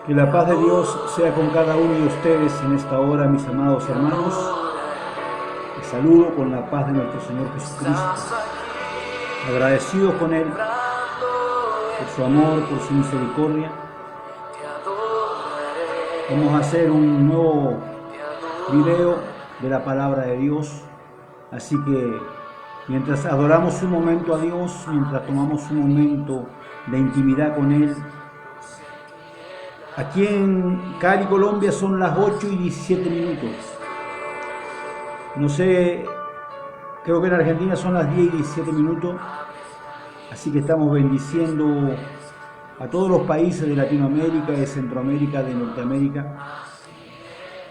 Que la paz de Dios sea con cada uno de ustedes en esta hora, mis amados hermanos. Les saludo con la paz de nuestro Señor Jesucristo, agradecido con Él por su amor, por su misericordia. Vamos a hacer un nuevo video de la palabra de Dios, así que mientras adoramos un momento a Dios, mientras tomamos un momento de intimidad con Él. Aquí en Cali, Colombia, son las 8:17. No sé, creo que en Argentina son las 10:17. Así que estamos bendiciendo a todos los países de Latinoamérica, de Centroamérica, de Norteamérica.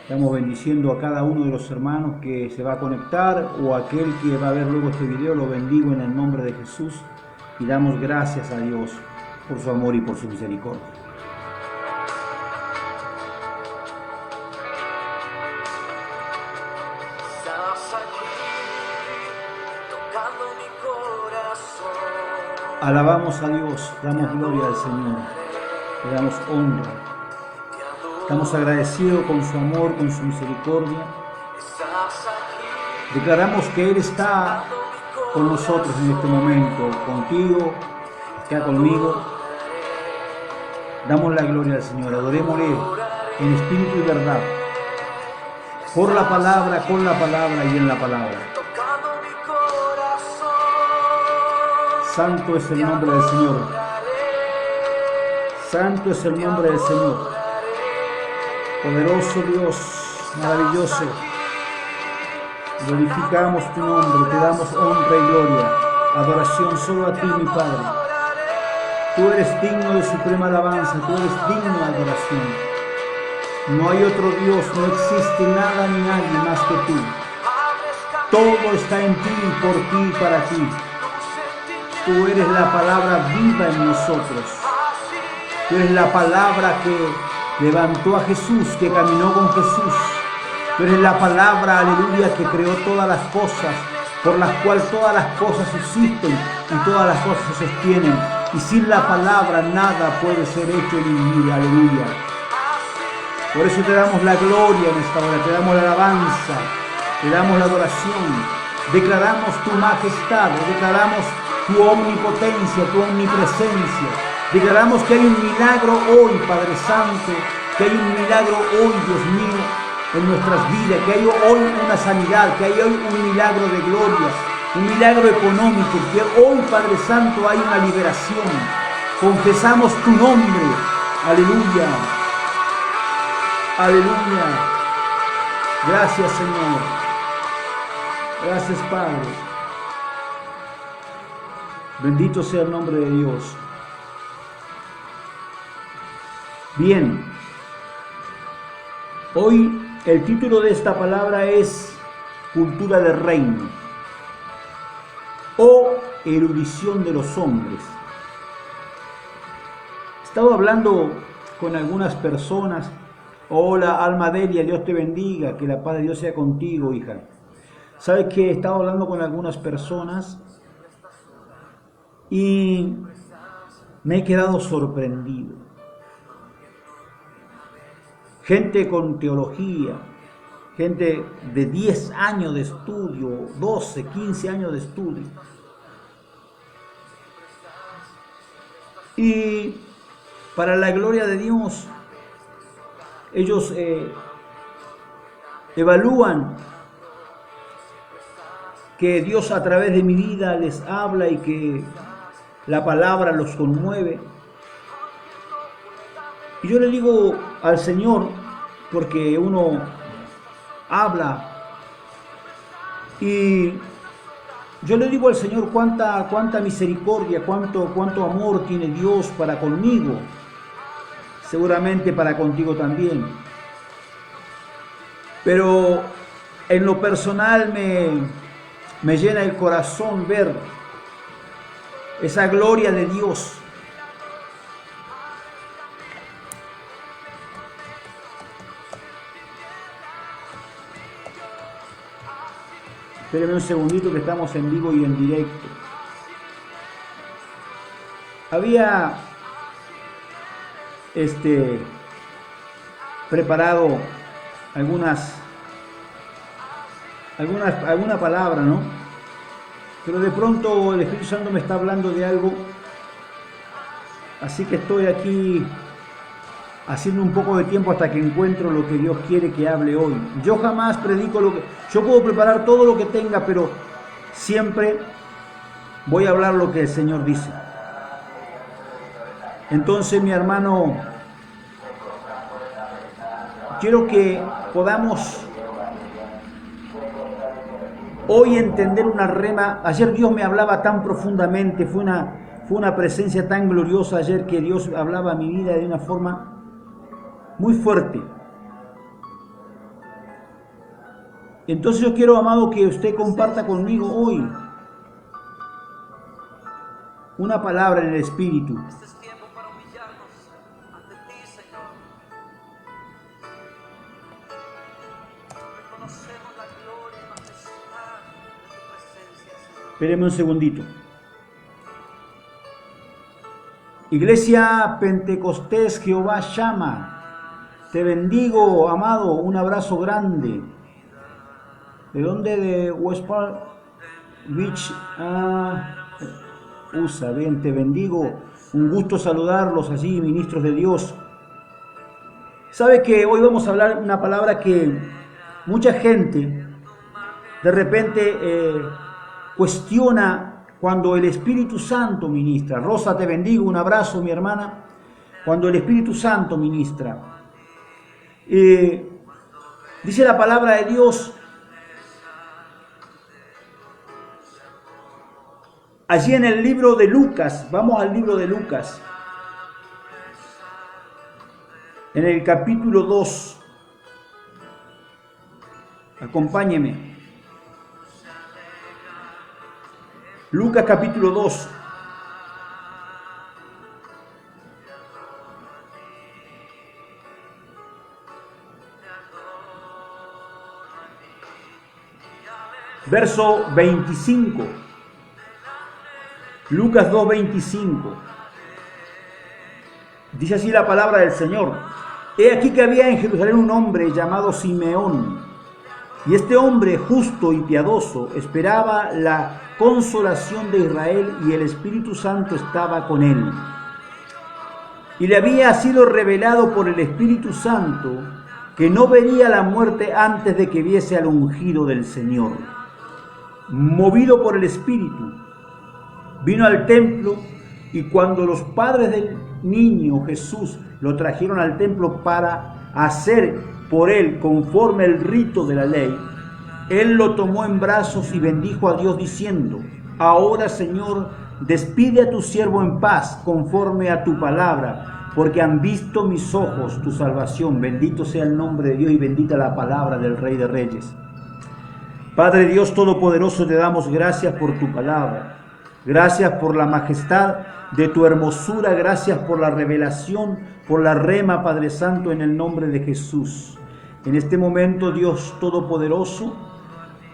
Estamos bendiciendo a cada uno de los hermanos que se va a conectar o aquel que va a ver luego este video. Lo bendigo en el nombre de Jesús y damos gracias a Dios por su amor y por su misericordia. Alabamos a Dios, damos gloria al Señor, le damos honra. Estamos agradecidos con su amor, con su misericordia. Declaramos que Él está con nosotros en este momento, contigo, está conmigo. Damos la gloria al Señor, adorémosle en espíritu y verdad, por la palabra, con la palabra y en la palabra. Santo es el nombre del Señor. Santo es el nombre del Señor. Poderoso Dios, maravilloso. Glorificamos tu nombre, te damos honra y gloria. Adoración solo a ti, mi Padre. Tú eres digno de suprema alabanza, tú eres digno de adoración. No hay otro Dios, no existe nada ni nadie más que tú. Todo está en ti, por ti y para ti. Tú eres la palabra viva en nosotros. Tú eres la palabra que levantó a Jesús, que caminó con Jesús. Tú eres la palabra, aleluya, que creó todas las cosas, por las cuales todas las cosas existen y todas las cosas se sostienen. Y sin la palabra nada puede ser hecho en mi vida, aleluya. Por eso te damos la gloria en esta hora, te damos la alabanza, te damos la adoración. Declaramos tu majestad, declaramos tu omnipotencia, tu omnipresencia. Declaramos que hay un milagro hoy, Padre Santo, que hay un milagro hoy, Dios mío, en nuestras vidas, que hay hoy una sanidad, que hay hoy un milagro de gloria, un milagro económico, que hoy, Padre Santo, hay una liberación. Confesamos tu nombre. Aleluya. Aleluya. Gracias, Señor. Gracias, Padre. Bendito sea el nombre de Dios. Bien, hoy el título de esta palabra es Cultura del Reino o Erudición de los Hombres. He estado hablando con algunas personas. Hola, alma Delia, Dios te bendiga, que la paz de Dios sea contigo, hija. ¿Sabes que he estado hablando con algunas personas? Y me he quedado sorprendido. Gente con teología, gente de 10 años de estudio, 12, 15 años de estudio. Y para la gloria de Dios, ellos evalúan que Dios a través de mi vida les habla y que la palabra los conmueve. Y yo le digo al Señor, porque uno habla, y yo le digo al Señor cuánta misericordia, cuánto amor tiene Dios para conmigo, seguramente para contigo también. Pero en lo personal me llena el corazón ver esa gloria de Dios. Espérenme un segundito que estamos en vivo y en directo. había preparado alguna palabra, ¿no? Pero de pronto el Espíritu Santo me está hablando de algo, así que estoy aquí haciendo un poco de tiempo hasta que encuentro lo que Dios quiere que hable hoy. Yo jamás predico yo puedo preparar todo lo que tenga, pero siempre voy a hablar lo que el Señor dice. Entonces, mi hermano, quiero que podamos hoy entender una rema. Ayer Dios me hablaba tan profundamente, fue una presencia tan gloriosa ayer que Dios hablaba a mi vida de una forma muy fuerte. Entonces yo quiero, amado, que usted comparta conmigo hoy una palabra en el Espíritu. Este es tiempo para humillarnos ante ti, Señor. Reconocemos la gloria y majestad de tu presencia, Señor. Espéreme un segundito. Iglesia Pentecostés Jehová llama. Te bendigo, amado, un abrazo grande. ¿De dónde? De West Palm Beach, USA. Bien, te bendigo. Un gusto saludarlos allí, ministros de Dios. ¿Sabe que hoy vamos a hablar una palabra que mucha gente de repente cuestiona cuando el Espíritu Santo ministra? Rosa, te bendigo, un abrazo, mi hermana. Cuando el Espíritu Santo ministra. Dice la palabra de Dios allí en el libro de Lucas. Vamos al libro de Lucas, en el capítulo 2. Acompáñeme. Lucas capítulo 2. Verso 25. Lucas 2:25. Dice así la palabra del Señor. He aquí que había en Jerusalén un hombre llamado Simeón. Y este hombre justo y piadoso esperaba la consolación de Israel, y el Espíritu Santo estaba con él. Y le había sido revelado por el Espíritu Santo que no vería la muerte antes de que viese al ungido del Señor. Movido por el Espíritu, vino al templo, y cuando los padres del niño Jesús lo trajeron al templo para hacer por él conforme el rito de la ley, él lo tomó en brazos y bendijo a Dios diciendo: Ahora, Señor, despide a tu siervo en paz conforme a tu palabra, porque han visto mis ojos tu salvación. Bendito sea el nombre de Dios y bendita la palabra del Rey de Reyes. Padre Dios Todopoderoso, te damos gracias por tu palabra. Gracias por la majestad de tu hermosura. Gracias por la revelación, por la rema, Padre Santo, en el nombre de Jesús. En este momento, Dios Todopoderoso,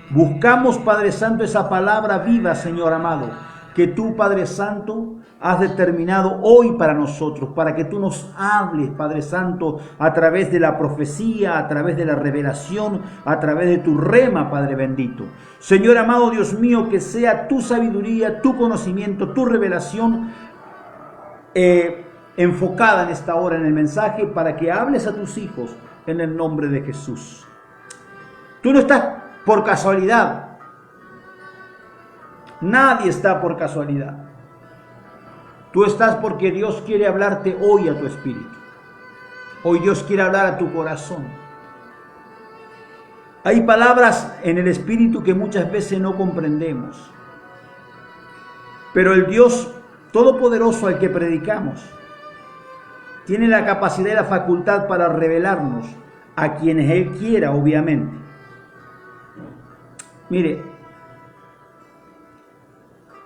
buscamos, Padre Santo, esa palabra viva, Señor amado, que tú, Padre Santo, has determinado hoy para nosotros, para que tú nos hables, Padre Santo, a través de la profecía, a través de la revelación, a través de tu rema, Padre bendito. Señor amado, Dios mío, que sea tu sabiduría, tu conocimiento, tu revelación enfocada en esta hora en el mensaje, para que hables a tus hijos en el nombre de Jesús. Tú no estás por casualidad. Nadie está por casualidad. Tú estás porque Dios quiere hablarte hoy a tu espíritu. Hoy Dios quiere hablar a tu corazón. Hay palabras en el espíritu que muchas veces no comprendemos. Pero el Dios Todopoderoso al que predicamos tiene la capacidad y la facultad para revelarnos a quienes Él quiera, obviamente. Mire,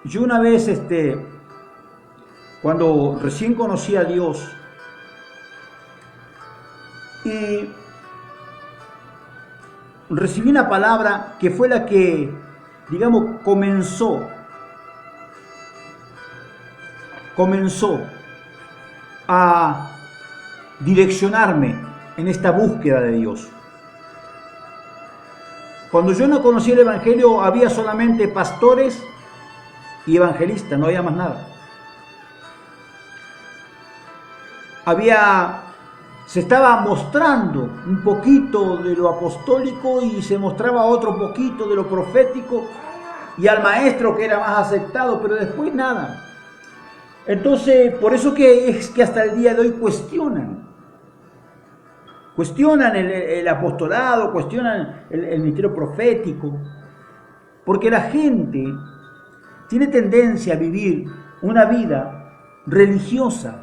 yo una vez, cuando recién conocí a Dios y recibí una palabra que fue la que, digamos, comenzó comenzó a direccionarme en esta búsqueda de Dios. Cuando yo no conocí el Evangelio, había solamente pastores y evangelistas, no había más nada. Se estaba mostrando un poquito de lo apostólico y se mostraba otro poquito de lo profético y al maestro que era más aceptado, pero después nada. Entonces, por eso que es que hasta el día de hoy cuestionan el apostolado, cuestionan el ministerio profético, porque la gente tiene tendencia a vivir una vida religiosa,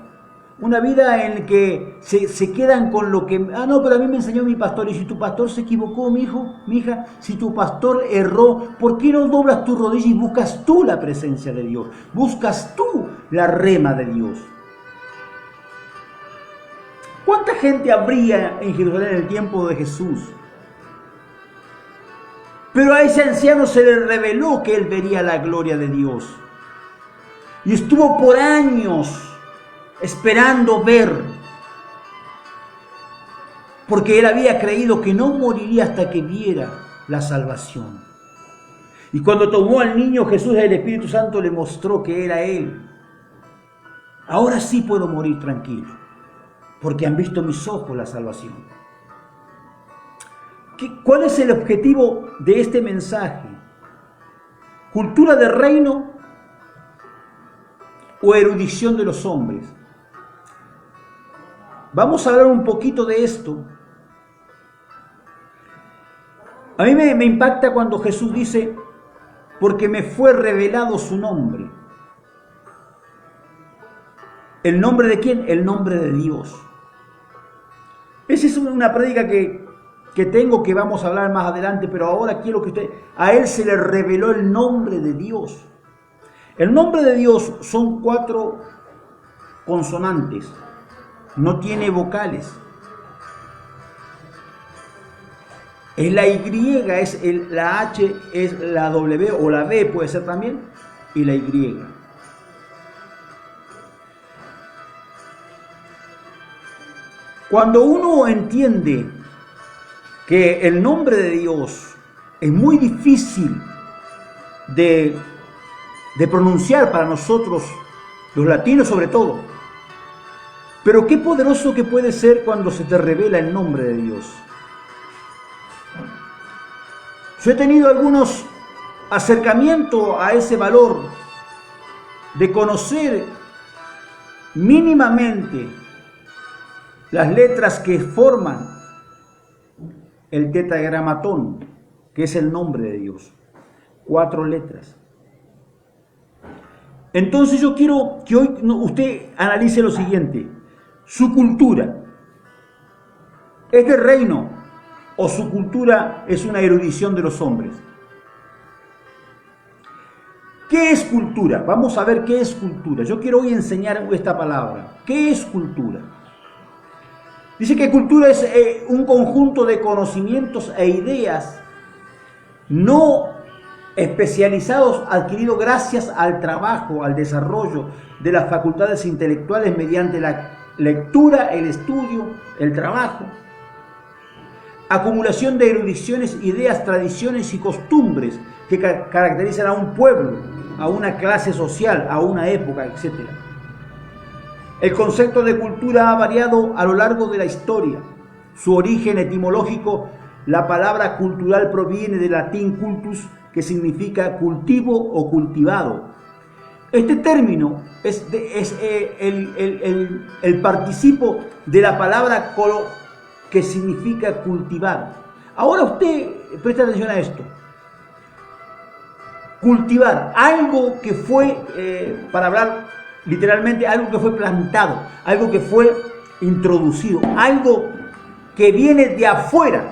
una vida en la que se quedan con lo que, no, pero a mí me enseñó mi pastor, y si tu pastor se equivocó, mi hijo, mi hija, si tu pastor erró, ¿por qué no doblas tu rodilla y buscas tú la presencia de Dios? Buscas tú la rema de Dios. ¿Cuánta gente habría en Jerusalén en el tiempo de Jesús? Pero a ese anciano se le reveló que él vería la gloria de Dios. Y estuvo por años esperando ver, porque él había creído que no moriría hasta que viera la salvación. Y cuando tomó al niño Jesús, el Espíritu Santo le mostró que era él. Ahora sí puedo morir tranquilo, porque han visto mis ojos la salvación. ¿Cuál es el objetivo de este mensaje? ¿Cultura de reino o erudición de los hombres? Vamos a hablar un poquito de esto. A mí me impacta cuando Jesús dice, porque me fue revelado su nombre. ¿El nombre de quién? El nombre de Dios. Esa es una prédica que tengo, que vamos a hablar más adelante, pero ahora quiero que a él se le reveló el nombre de Dios. El nombre de Dios son 4 consonantes, no tiene vocales. Es la Y, la H, es la W o la B puede ser también, y la Y. Cuando uno entiende que el nombre de Dios es muy difícil de pronunciar para nosotros, los latinos sobre todo, pero qué poderoso que puede ser cuando se te revela el nombre de Dios. Yo he tenido algunos acercamientos a ese valor de conocer mínimamente las letras que forman el tetragramatón, que es el nombre de Dios. 4 letras. Entonces yo quiero que hoy usted analice lo siguiente. Su cultura, ¿es del reino o su cultura es una erudición de los hombres? ¿Qué es cultura? Vamos a ver qué es cultura. Yo quiero hoy enseñar esta palabra. ¿Qué es cultura? Dice que cultura es un conjunto de conocimientos e ideas no especializados adquiridos gracias al trabajo, al desarrollo de las facultades intelectuales mediante la lectura, el estudio, el trabajo. Acumulación de erudiciones, ideas, tradiciones y costumbres que caracterizan a un pueblo, a una clase social, a una época, etc. El concepto de cultura ha variado a lo largo de la historia. Su origen etimológico, la palabra cultural proviene del latín cultus, que significa cultivo o cultivado. Este término es el participo de la palabra colo, que significa cultivar. Ahora usted presta atención a esto. Cultivar, algo que fue, para hablar literalmente, algo que fue plantado, algo que fue introducido, algo que viene de afuera,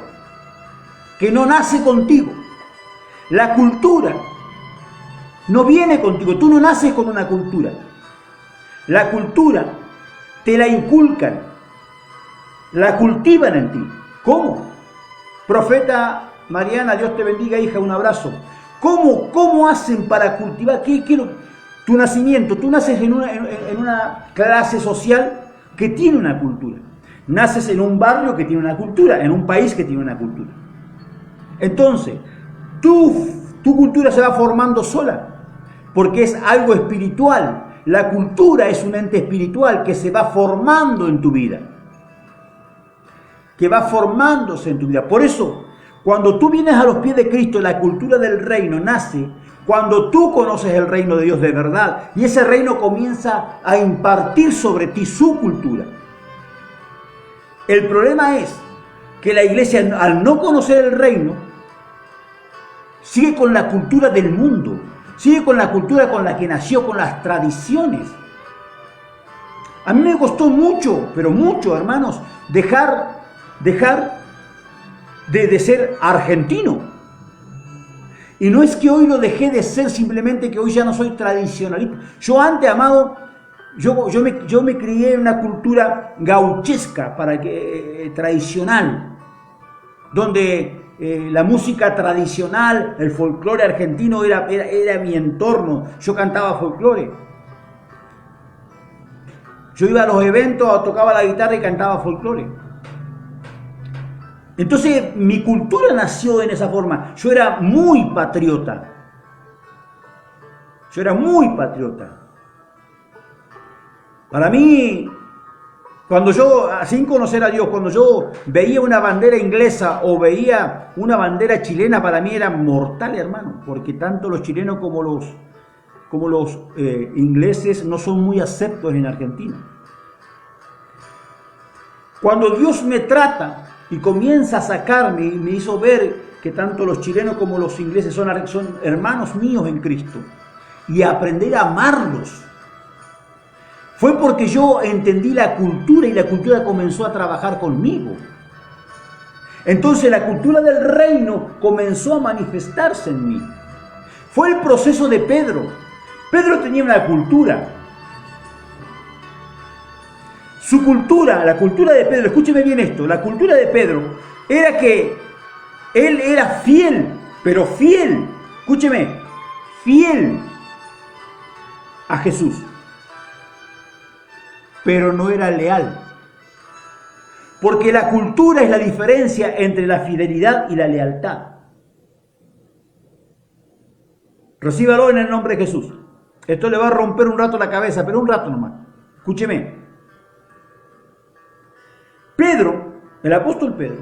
que no nace contigo. La cultura no viene contigo, tú no naces con una cultura. La cultura te la inculcan, la cultivan en ti. ¿Cómo? Profeta Mariana, Dios te bendiga, hija, un abrazo. ¿Cómo hacen para cultivar? Tu nacimiento, tú naces en una clase social que tiene una cultura. Naces en un barrio que tiene una cultura, en un país que tiene una cultura. Entonces, tu cultura se va formando sola, porque es algo espiritual. La cultura es un ente espiritual que se va formando en tu vida, que va formándose en tu vida. Por eso, cuando tú vienes a los pies de Cristo, la cultura del reino nace cuando tú conoces el reino de Dios de verdad, y ese reino comienza a impartir sobre ti su cultura. El problema es que la iglesia, al no conocer el reino, sigue con la cultura del mundo, sigue con la cultura con la que nació, con las tradiciones. A mí me costó mucho, pero mucho, hermanos, dejar de ser argentino. Y no es que hoy lo dejé de ser, simplemente que hoy ya no soy tradicionalista. Yo antes, amado, yo me crié en una cultura gauchesca, tradicional, donde la música tradicional, el folclore argentino era mi entorno. Yo cantaba folclore. Yo iba a los eventos, tocaba la guitarra y cantaba folclore. Entonces mi cultura nació en esa forma. Yo era muy patriota. Para mí, cuando yo, sin conocer a Dios, cuando yo veía una bandera inglesa o veía una bandera chilena, para mí era mortal, hermano, porque tanto los chilenos como los ingleses no son muy aceptos en Argentina. Cuando Dios me trata y comienza a sacarme y me hizo ver que tanto los chilenos como los ingleses son hermanos míos en Cristo, y aprender a amarlos, fue porque yo entendí la cultura y la cultura comenzó a trabajar conmigo. Entonces la cultura del reino comenzó a manifestarse en mí. Fue el proceso de Pedro. Pedro tenía una cultura. Su cultura, la cultura de Pedro, escúcheme bien esto, la cultura de Pedro era que él era fiel, pero fiel, escúcheme, fiel a Jesús, pero no era leal. Porque la cultura es la diferencia entre la fidelidad y la lealtad. Recíbalo en el nombre de Jesús. Esto le va a romper un rato la cabeza, pero un rato nomás. Escúcheme. Pedro, el apóstol Pedro,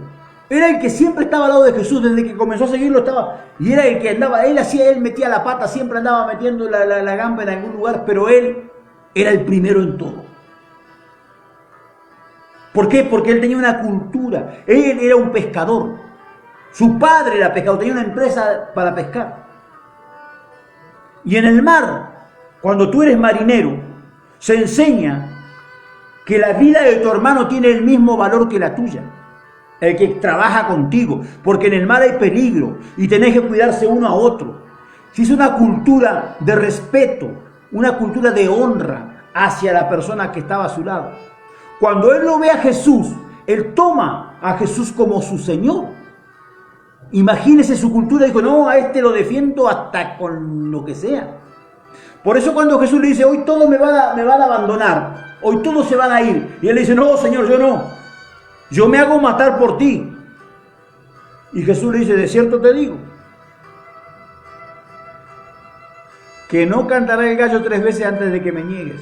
era el que siempre estaba al lado de Jesús, desde que comenzó a seguirlo estaba, y era el que andaba, él metía la pata, siempre andaba metiendo la gamba en algún lugar, pero él era el primero en todo. ¿Por qué? Porque él tenía una cultura, él era un pescador, su padre era pescador, tenía una empresa para pescar. Y en el mar, cuando tú eres marinero, se enseña que la vida de tu hermano tiene el mismo valor que la tuya, el que trabaja contigo, porque en el mar hay peligro y tenés que cuidarse uno a otro. Si es una cultura de respeto, una cultura de honra hacia la persona que estaba a su lado. Cuando él lo ve a Jesús, él toma a Jesús como su Señor. Imagínese su cultura, dijo, no, a este lo defiendo hasta con lo que sea. Por eso cuando Jesús le dice, hoy todos me van a abandonar, hoy todos se van a ir. Y él dice, no, Señor, yo no. Yo me hago matar por ti. Y Jesús le dice, de cierto te digo, que no cantará el gallo 3 veces antes de que me niegues.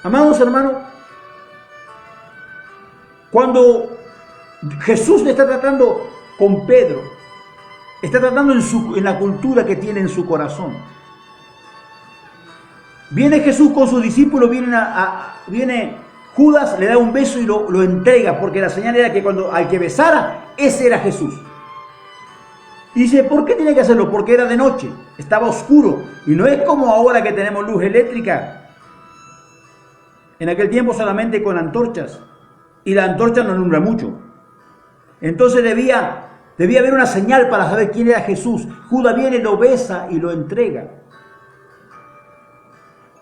Amados hermanos, cuando Jesús le está tratando con Pedro, está tratando en la cultura que tiene en su corazón. Viene Jesús con sus discípulos, viene Judas, le da un beso y lo entrega, porque la señal era que al que besara, ese era Jesús. Y dice, ¿por qué tiene que hacerlo? Porque era de noche, estaba oscuro, y no es como ahora que tenemos luz eléctrica. En aquel tiempo solamente con antorchas, y la antorcha no alumbra mucho. Entonces debía haber una señal para saber quién era Jesús. Judas viene, lo besa y lo entrega.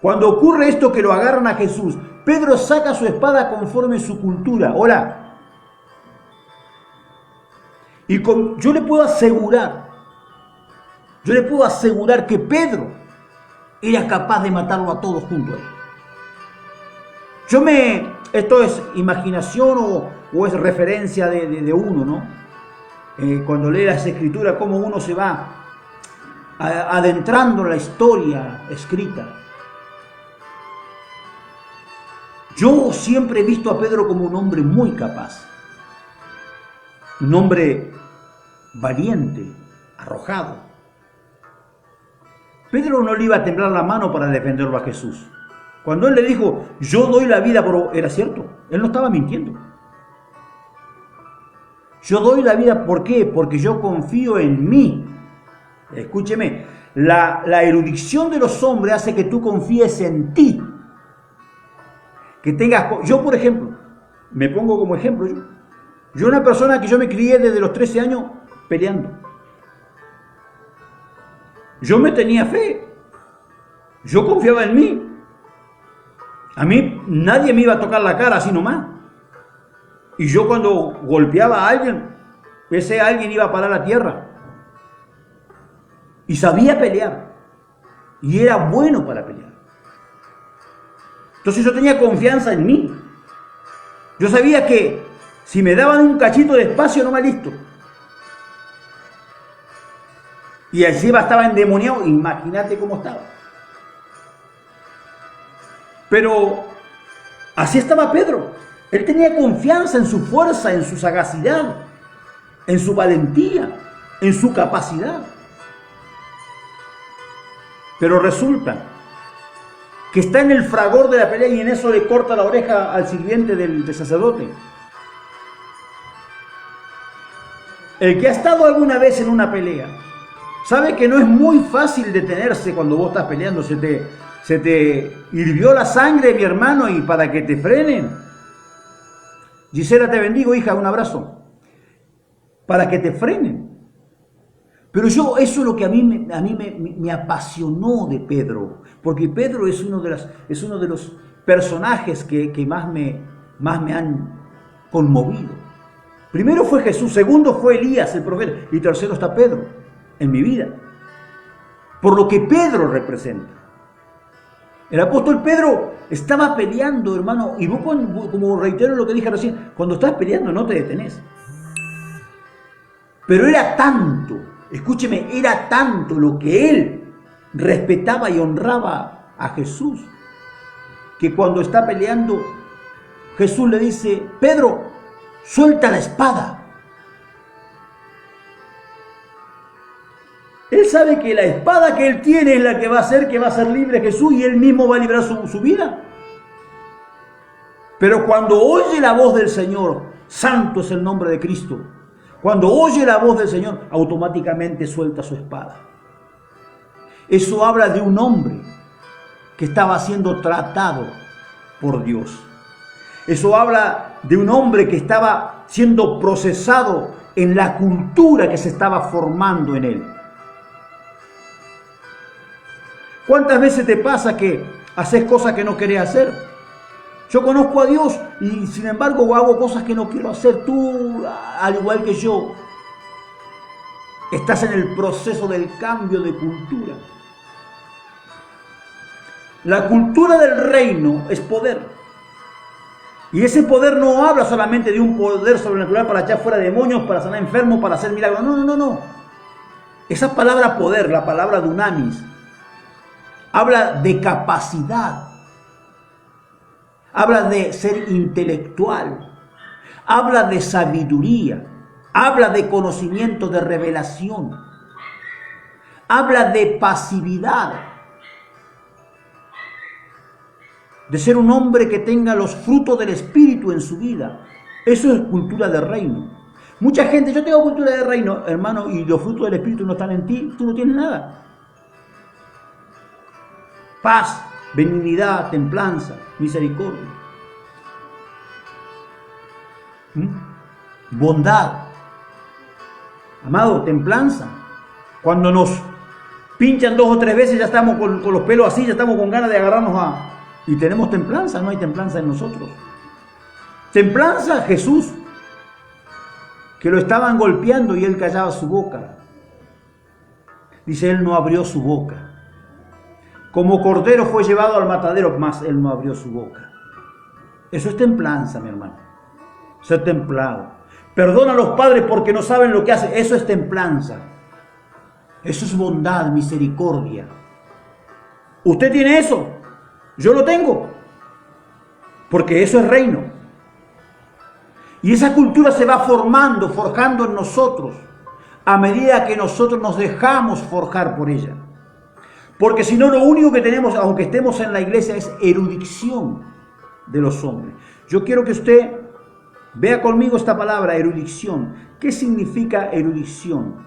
Cuando ocurre esto que lo agarran a Jesús, Pedro saca su espada conforme su cultura. Hola. Y yo le puedo asegurar que Pedro era capaz de matarlo a todos juntos. Esto es imaginación o es referencia de uno, ¿no? Cuando lee las escrituras, cómo uno se va adentrando en la historia escrita. Yo siempre he visto a Pedro como un hombre muy capaz, un hombre valiente, arrojado. Pedro no le iba a temblar la mano para defenderlo a Jesús. Cuando él le dijo, yo doy la vida, era cierto, él no estaba mintiendo. Yo doy la vida, ¿por qué? Porque yo confío en mí. Escúcheme, la erudición de los hombres hace que tú confíes en ti. Que tengas, yo por ejemplo, me pongo como ejemplo, yo una persona que yo me crié desde los 13 años peleando. Yo me tenía fe, yo confiaba en mí. A mí nadie me iba a tocar la cara así nomás. Y yo cuando golpeaba a alguien, ese alguien iba a parar a tierra. Y sabía pelear. Y era bueno para pelear. Entonces yo tenía confianza en mí. Yo sabía que si me daban un cachito de espacio, no me listo. Y encima estaba endemoniado, imagínate cómo estaba. Pero así estaba Pedro. Él tenía confianza en su fuerza, en su sagacidad, en su valentía, en su capacidad. Pero resulta que está en el fragor de la pelea y en eso le corta la oreja al sirviente del sacerdote. El que ha estado alguna vez en una pelea sabe que no es muy fácil detenerse cuando vos estás peleando. Se te hirvió la sangre, mi hermano, y para que te frenen. Gisela, te bendigo, hija, un abrazo. Para que te frenen. Pero eso es lo que a mí me apasionó de Pedro, porque Pedro es uno de los personajes que más me han conmovido. Primero fue Jesús, segundo fue Elías, el profeta, y tercero está Pedro en mi vida, por lo que Pedro representa. El apóstol Pedro estaba peleando, hermano, y vos, como reitero lo que dije recién, cuando estás peleando no te detenés. Pero era tanto, escúcheme, era tanto lo que él respetaba y honraba a Jesús, que cuando está peleando, Jesús le dice, Pedro, suelta la espada. Él sabe que la espada que él tiene es la que va a hacer libre a Jesús y él mismo va a librar su vida. Pero cuando oye la voz del Señor, santo es el nombre de Cristo, cuando oye la voz del Señor, automáticamente suelta su espada. Eso habla de un hombre que estaba siendo tratado por Dios. Eso habla de un hombre que estaba siendo procesado en la cultura que se estaba formando en él. ¿Cuántas veces te pasa que haces cosas que no querés hacer? Yo conozco a Dios y sin embargo hago cosas que no quiero hacer. Tú, al igual que yo, estás en el proceso del cambio de cultura. La cultura del reino es poder. Y ese poder no habla solamente de un poder sobrenatural para echar fuera demonios, para sanar enfermos, para hacer milagros. No. Esa palabra poder, la palabra dunamis, habla de capacidad. Habla de ser intelectual. Habla de sabiduría. Habla de conocimiento, de revelación. Habla de pasividad. De ser un hombre que tenga los frutos del Espíritu en su vida. Eso es cultura de reino. Mucha gente, yo tengo cultura de reino, hermano, y los frutos del Espíritu no están en ti, tú no tienes nada. Paz, benignidad, templanza, misericordia. Bondad. Amado, templanza. Cuando nos pinchan 2 o 3 veces ya estamos con los pelos así, ya estamos con ganas de agarrarnos y tenemos templanza, no hay templanza en nosotros. Templanza, Jesús, que lo estaban golpeando y él callaba su boca. Dice, él no abrió su boca. Como cordero fue llevado al matadero, mas él no abrió su boca. Eso es templanza, mi hermano. Ser templado. Perdona a los padres porque no saben lo que hacen. Eso es templanza. Eso es bondad, misericordia. ¿Usted tiene eso? Yo lo tengo. Porque eso es reino. Y esa cultura se va formando, forjando en nosotros, a medida que nosotros nos dejamos forjar por ella. Porque si no, lo único que tenemos, aunque estemos en la iglesia, es erudición de los hombres. Yo quiero que usted vea conmigo esta palabra, erudición. ¿Qué significa erudición?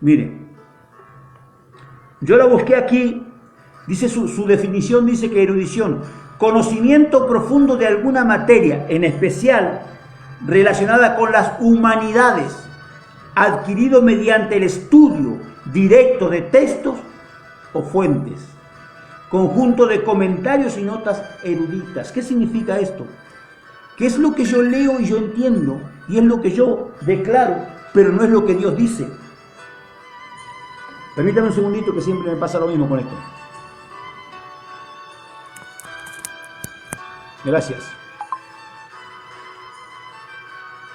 Mire, yo la busqué aquí, dice su definición, dice que erudición, conocimiento profundo de alguna materia, en especial relacionada con las humanidades, adquirido mediante el estudio directo de textos o fuentes, conjunto de comentarios y notas eruditas. ¿Qué significa esto? Que es lo que yo leo y yo entiendo, y es lo que yo declaro, pero no es lo que Dios dice. Permítame un segundito, que siempre me pasa lo mismo con esto. Gracias.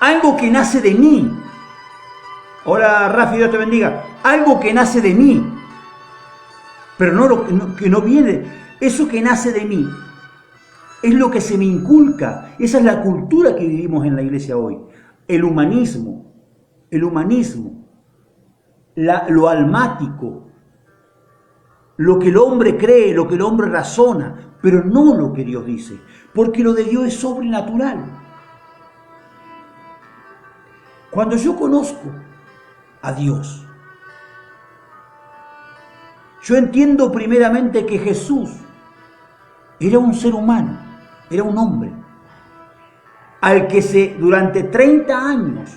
Algo que nace de mí. Hola Rafi, Dios te bendiga. Algo que nace de mí. Pero que no viene. Eso que nace de mí es lo que se me inculca. Esa es la cultura que vivimos en la iglesia hoy. El humanismo. Lo almático. Lo que el hombre cree, lo que el hombre razona, pero no lo que Dios dice. Porque lo de Dios es sobrenatural. Cuando yo conozco a Dios, yo entiendo primeramente que Jesús era un ser humano, era un hombre, al que durante 30 años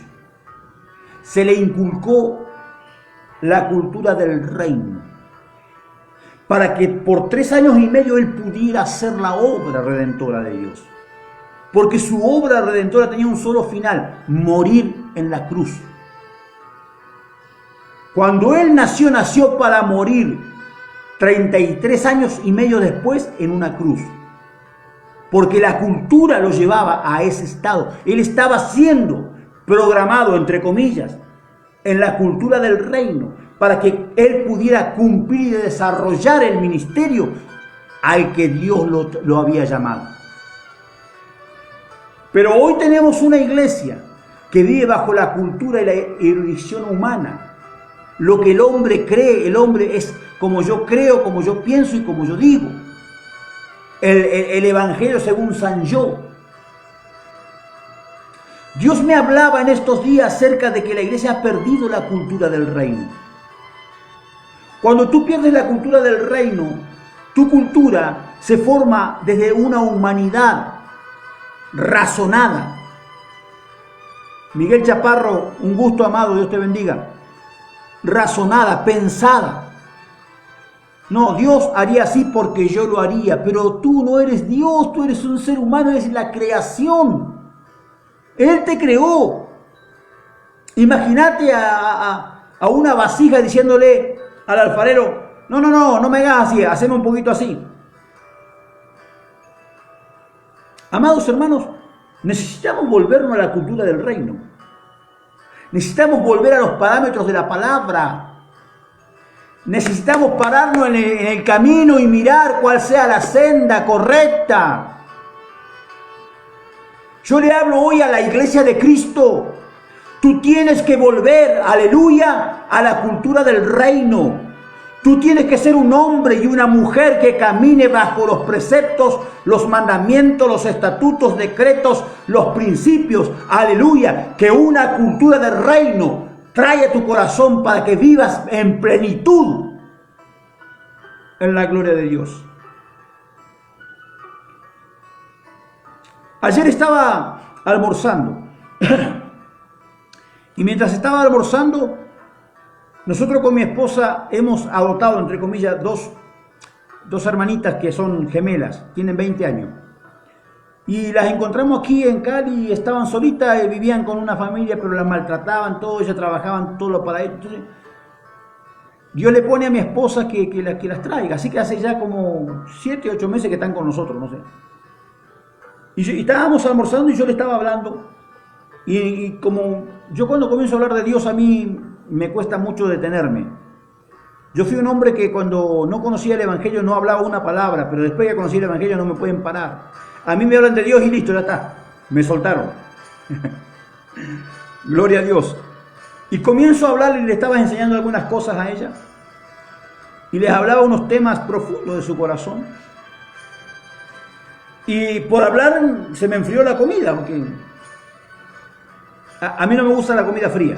se le inculcó la cultura del reino, para que por 3 años y medio él pudiera hacer la obra redentora de Dios. Porque su obra redentora tenía un solo final: morir en la cruz. Cuando él nació para morir 33 años y medio después en una cruz. Porque la cultura lo llevaba a ese estado. Él estaba siendo programado, entre comillas, en la cultura del reino, para que él pudiera cumplir y desarrollar el ministerio al que Dios lo había llamado. Pero hoy tenemos una iglesia que vive bajo la cultura y la erudición humana. Lo que el hombre cree, el hombre es como yo creo, como yo pienso y como yo digo. El evangelio según San Yo. Dios me hablaba en estos días acerca de que la iglesia ha perdido la cultura del reino. Cuando tú pierdes la cultura del reino, tu cultura se forma desde una humanidad razonada. Miguel Chaparro, un gusto, amado, Dios te bendiga. Razonada, pensada. No, Dios haría así porque yo lo haría, pero tú no eres Dios, tú eres un ser humano, eres la creación. Él te creó. Imagínate a una vasija diciéndole al alfarero: no me hagas así, haceme un poquito así. Amados hermanos, necesitamos volvernos a la cultura del reino. Necesitamos volver a los parámetros de la palabra. Necesitamos pararnos en el camino y mirar cuál sea la senda correcta. Yo le hablo hoy a la iglesia de Cristo. Tú tienes que volver, aleluya, a la cultura del reino. Tú tienes que ser un hombre y una mujer que camine bajo los preceptos, los mandamientos, los estatutos, decretos, los principios. Aleluya. Que una cultura del reino trae a tu corazón para que vivas en plenitud en la gloria de Dios. Ayer estaba almorzando y mientras estaba almorzando, nosotros con mi esposa hemos adoptado, entre comillas, dos hermanitas que son gemelas, tienen 20 años. Y las encontramos aquí en Cali, estaban solitas, vivían con una familia, pero las maltrataban todo, ellas trabajaban todo para ellos. Entonces, Dios le pone a mi esposa que las traiga. Así que hace ya como 7, 8 meses que están con nosotros, no sé. Y estábamos almorzando y yo le estaba hablando. Y como yo cuando comienzo a hablar de Dios, a mí me cuesta mucho detenerme. Yo fui un hombre que cuando no conocía el Evangelio no hablaba una palabra, pero después que conocí el Evangelio no me pueden parar. A mí me hablan de Dios y listo, ya está. Me soltaron. Gloria a Dios. Y comienzo a hablar y le estaba enseñando algunas cosas a ella. Y les hablaba unos temas profundos de su corazón. Y por hablar se me enfrió la comida, porque a mí no me gusta la comida fría.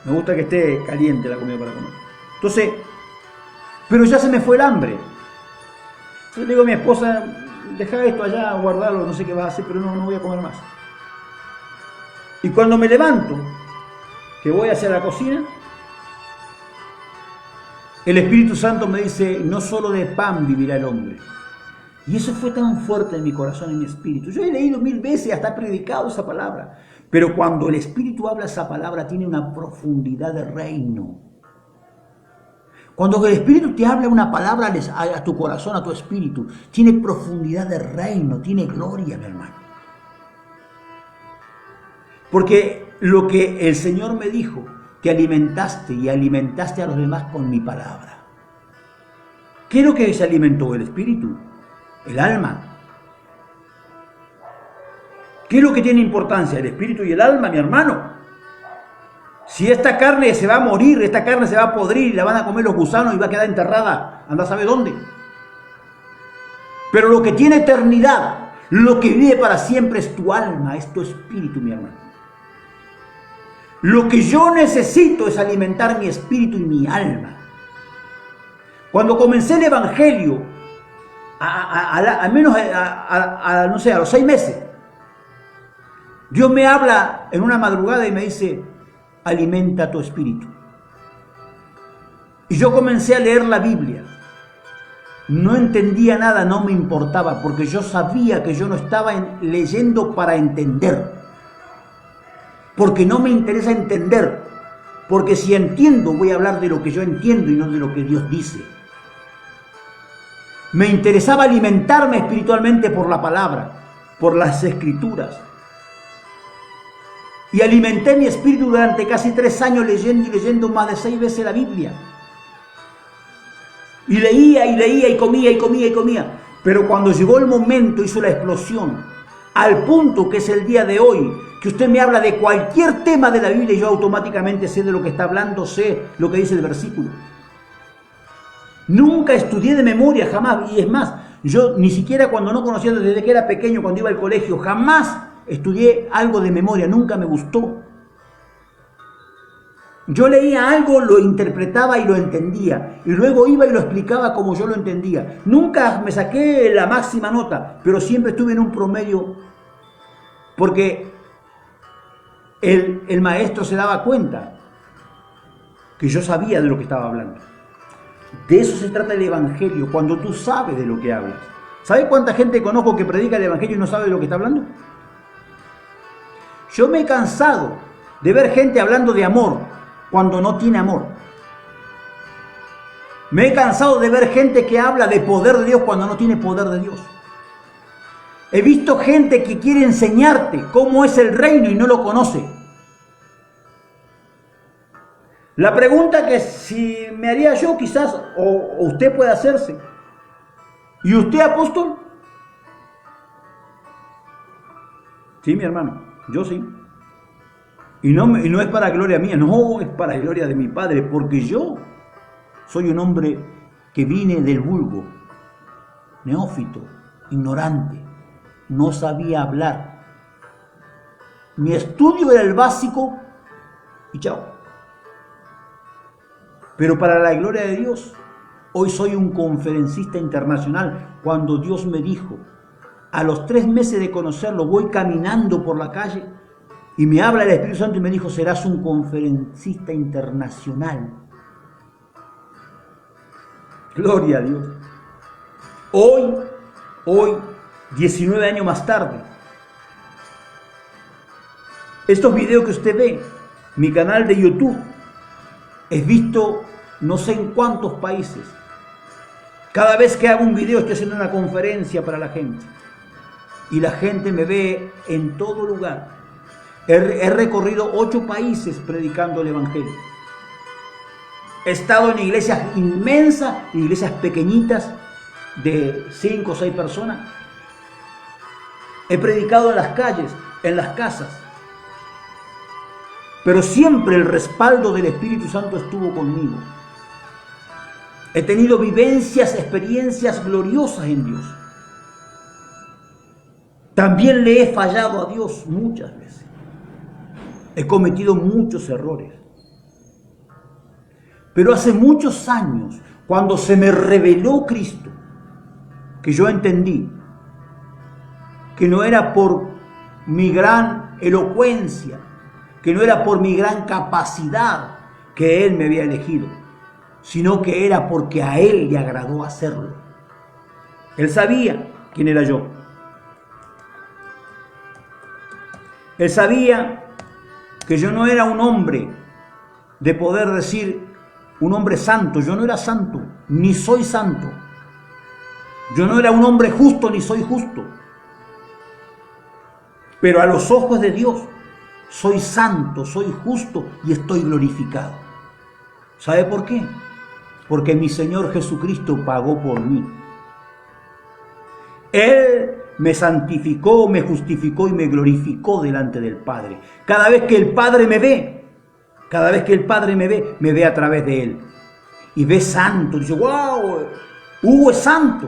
Me gusta que esté caliente la comida para comer. Entonces, pero ya se me fue el hambre. Entonces le digo a mi esposa, deja esto allá, guardarlo, no sé qué vas a hacer, pero no voy a comer más. Y cuando me levanto, que voy hacia la cocina, el Espíritu Santo me dice, no solo de pan vivirá el hombre. Y eso fue tan fuerte en mi corazón, en mi espíritu. Yo he leído 1000 veces, hasta he predicado esa palabra. Pero cuando el Espíritu habla esa palabra, tiene una profundidad de reino. Cuando el Espíritu te habla una palabra a tu corazón, a tu espíritu, tiene profundidad de reino, tiene gloria, mi hermano. Porque lo que el Señor me dijo, que alimentaste y alimentaste a los demás con mi palabra. ¿Qué es lo que se alimentó? El espíritu, el alma. ¿Qué es lo que tiene importancia? El espíritu y el alma, mi hermano. Si esta carne se va a morir, esta carne se va a podrir y la van a comer los gusanos y va a quedar enterrada, anda a saber dónde. Pero lo que tiene eternidad, lo que vive para siempre es tu alma, es tu espíritu, mi hermano. Lo que yo necesito es alimentar mi espíritu y mi alma. Cuando comencé el Evangelio, al menos no sé, a los 6 meses, Dios me habla en una madrugada y me dice, alimenta tu espíritu. Y yo comencé a leer la Biblia. No entendía nada, no me importaba, porque yo sabía que yo no estaba leyendo para entender. Porque no me interesa entender. Porque si entiendo, voy a hablar de lo que yo entiendo y no de lo que Dios dice. Me interesaba alimentarme espiritualmente por la palabra, por las escrituras. Y alimenté mi espíritu durante casi 3 años leyendo y leyendo más de 6 veces la Biblia. Y leía y leía y comía y comía y comía. Pero cuando llegó el momento hizo la explosión. Al punto que es el día de hoy, que usted me habla de cualquier tema de la Biblia y yo automáticamente sé de lo que está hablando, sé lo que dice el versículo. Nunca estudié de memoria, jamás. Y es más, yo ni siquiera cuando no conocía, desde que era pequeño, cuando iba al colegio, jamás estudié algo de memoria, nunca me gustó. Yo leía algo, lo interpretaba y lo entendía. Y luego iba y lo explicaba como yo lo entendía. Nunca me saqué la máxima nota, pero siempre estuve en un promedio. Porque el maestro se daba cuenta que yo sabía de lo que estaba hablando. De eso se trata el Evangelio, cuando tú sabes de lo que hablas. ¿Sabes cuánta gente conozco que predica el Evangelio y no sabe de lo que está hablando? Yo me he cansado de ver gente hablando de amor cuando no tiene amor. Me he cansado de ver gente que habla de poder de Dios cuando no tiene poder de Dios. He visto gente que quiere enseñarte cómo es el reino y no lo conoce. La pregunta que si me haría yo quizás, o usted puede hacerse, ¿y usted, apóstol? Sí, mi hermano, yo sí. Y no es para gloria mía, no, es para gloria de mi Padre, porque yo soy un hombre que vine del vulgo, neófito, ignorante, no sabía hablar. Mi estudio era el básico y chao. Pero para la gloria de Dios, hoy soy un conferencista internacional. Cuando Dios me dijo, a los 3 meses de conocerlo, voy caminando por la calle y me habla el Espíritu Santo y me dijo, serás un conferencista internacional. Gloria a Dios. Hoy, 19 años más tarde, estos videos que usted ve, mi canal de YouTube, es visto no sé en cuántos países. Cada vez que hago un video estoy haciendo una conferencia para la gente. Y la gente me ve en todo lugar. He recorrido 8 países predicando el Evangelio. He estado en iglesias inmensas, iglesias pequeñitas de 5 o 6 personas. He predicado en las calles, en las casas. Pero siempre el respaldo del Espíritu Santo estuvo conmigo. He tenido vivencias, experiencias gloriosas en Dios. También le he fallado a Dios muchas veces. He cometido muchos errores. Pero hace muchos años, cuando se me reveló Cristo, que yo entendí que no era por mi gran elocuencia, que no era por mi gran capacidad que Él me había elegido, sino que era porque a Él le agradó hacerlo. Él sabía quién era yo. Él sabía que yo no era un hombre de poder decir, un hombre santo. Yo no era santo, ni soy santo. Yo no era un hombre justo, ni soy justo. Pero a los ojos de Dios, soy santo, soy justo y estoy glorificado. ¿Sabe por qué? Porque mi Señor Jesucristo pagó por mí. Él me santificó, me justificó y me glorificó delante del Padre. Cada vez que el Padre me ve, me ve a través de Él. Y ve santo, dice, wow, Hugo es santo.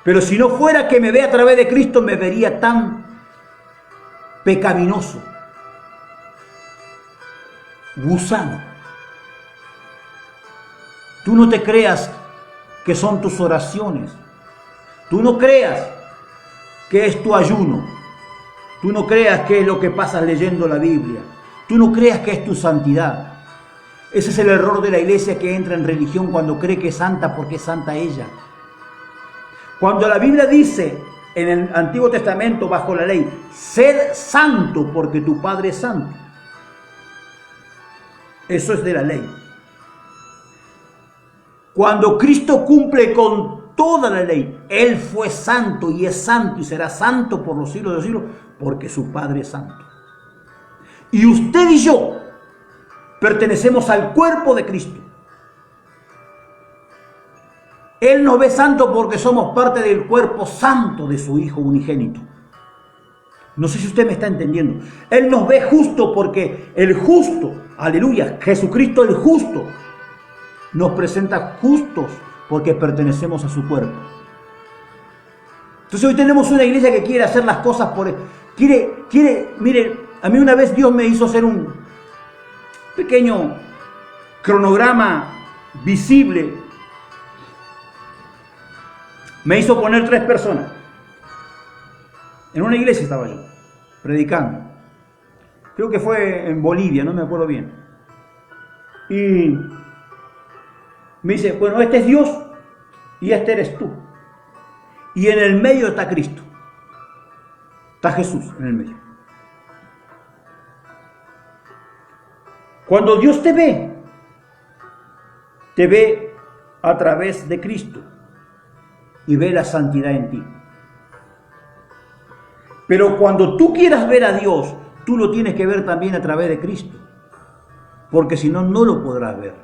Pero si no fuera que me ve a través de Cristo, me vería tan pecaminoso, gusano. Tú no te creas que son tus oraciones. Tú no creas que es tu ayuno. Tú no creas que es lo que pasas leyendo la Biblia. Tú no creas que es tu santidad. Ese es el error de la iglesia que entra en religión cuando cree que es santa porque es santa ella. Cuando la Biblia dice en el Antiguo Testamento bajo la ley, sed santo porque tu Padre es santo. Eso es de la ley. Cuando Cristo cumple con toda la ley, Él fue santo y es santo y será santo por los siglos de los siglos porque su Padre es santo. Y usted y yo pertenecemos al cuerpo de Cristo. Él nos ve santo porque somos parte del cuerpo santo de su Hijo unigénito. No sé si usted me está entendiendo. Él nos ve justo porque el justo, aleluya, Jesucristo el justo, nos presenta justos porque pertenecemos a su cuerpo. Entonces hoy tenemos una iglesia que quiere hacer las cosas por... Mire, a mí una vez Dios me hizo hacer un pequeño cronograma visible. Me hizo poner 3 personas. En una iglesia estaba yo, predicando. Creo que fue en Bolivia, no me acuerdo bien. Y me dice, bueno, este es Dios y este eres tú. Y en el medio está Cristo. Está Jesús en el medio. Cuando Dios te ve a través de Cristo y ve la santidad en ti. Pero cuando tú quieras ver a Dios, tú lo tienes que ver también a través de Cristo. Porque si no, no lo podrás ver.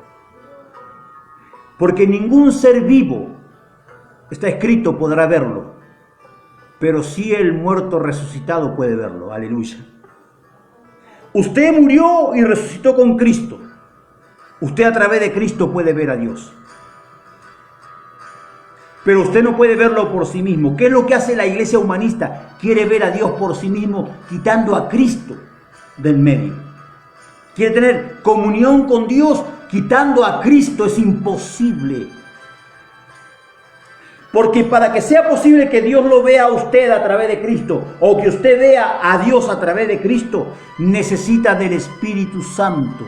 Porque ningún ser vivo, está escrito, podrá verlo. Pero sí el muerto resucitado puede verlo. Aleluya. Usted murió y resucitó con Cristo. Usted a través de Cristo puede ver a Dios. Pero usted no puede verlo por sí mismo. ¿Qué es lo que hace la iglesia humanista? Quiere ver a Dios por sí mismo, quitando a Cristo del medio. Quiere tener comunión con Dios, quitando a Cristo. Es imposible. Porque para que sea posible que Dios lo vea a usted a través de Cristo, o que usted vea a Dios a través de Cristo, necesita del Espíritu Santo.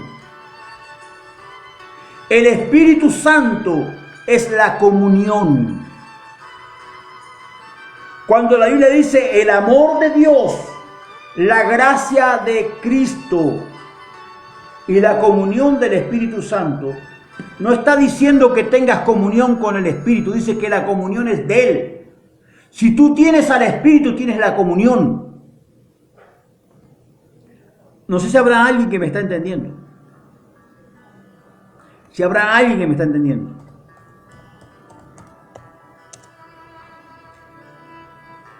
El Espíritu Santo es la comunión. Cuando la Biblia dice el amor de Dios, la gracia de Cristo y la comunión del Espíritu Santo, no está diciendo que tengas comunión con el Espíritu, dice que la comunión es de Él. Si tú tienes al Espíritu, tienes la comunión. No sé si habrá alguien que me está entendiendo. Si habrá alguien que me está entendiendo.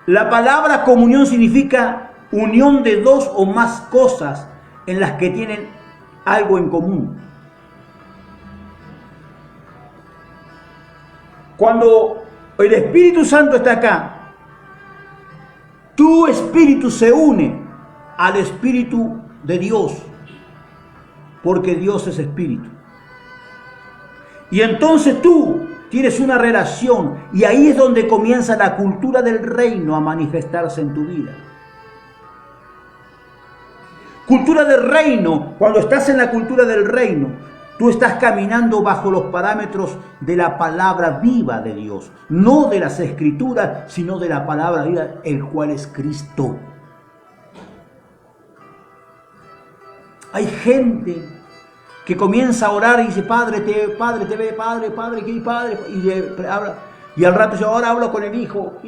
La palabra comunión significa unión de dos o más cosas en las que tienen algo en común. Cuando el Espíritu Santo está acá, tu espíritu se une al Espíritu de Dios, porque Dios es espíritu. Y entonces tú tienes una relación, y ahí es donde comienza la cultura del reino a manifestarse en tu vida. Cultura del reino, cuando estás en la cultura del reino, tú estás caminando bajo los parámetros de la palabra viva de Dios, no de las escrituras, sino de la palabra viva, el cual es Cristo. Hay gente que comienza a orar y dice, Padre, te ve, Padre, ¿qué Padre? Y al rato dice, ahora hablo con el Hijo.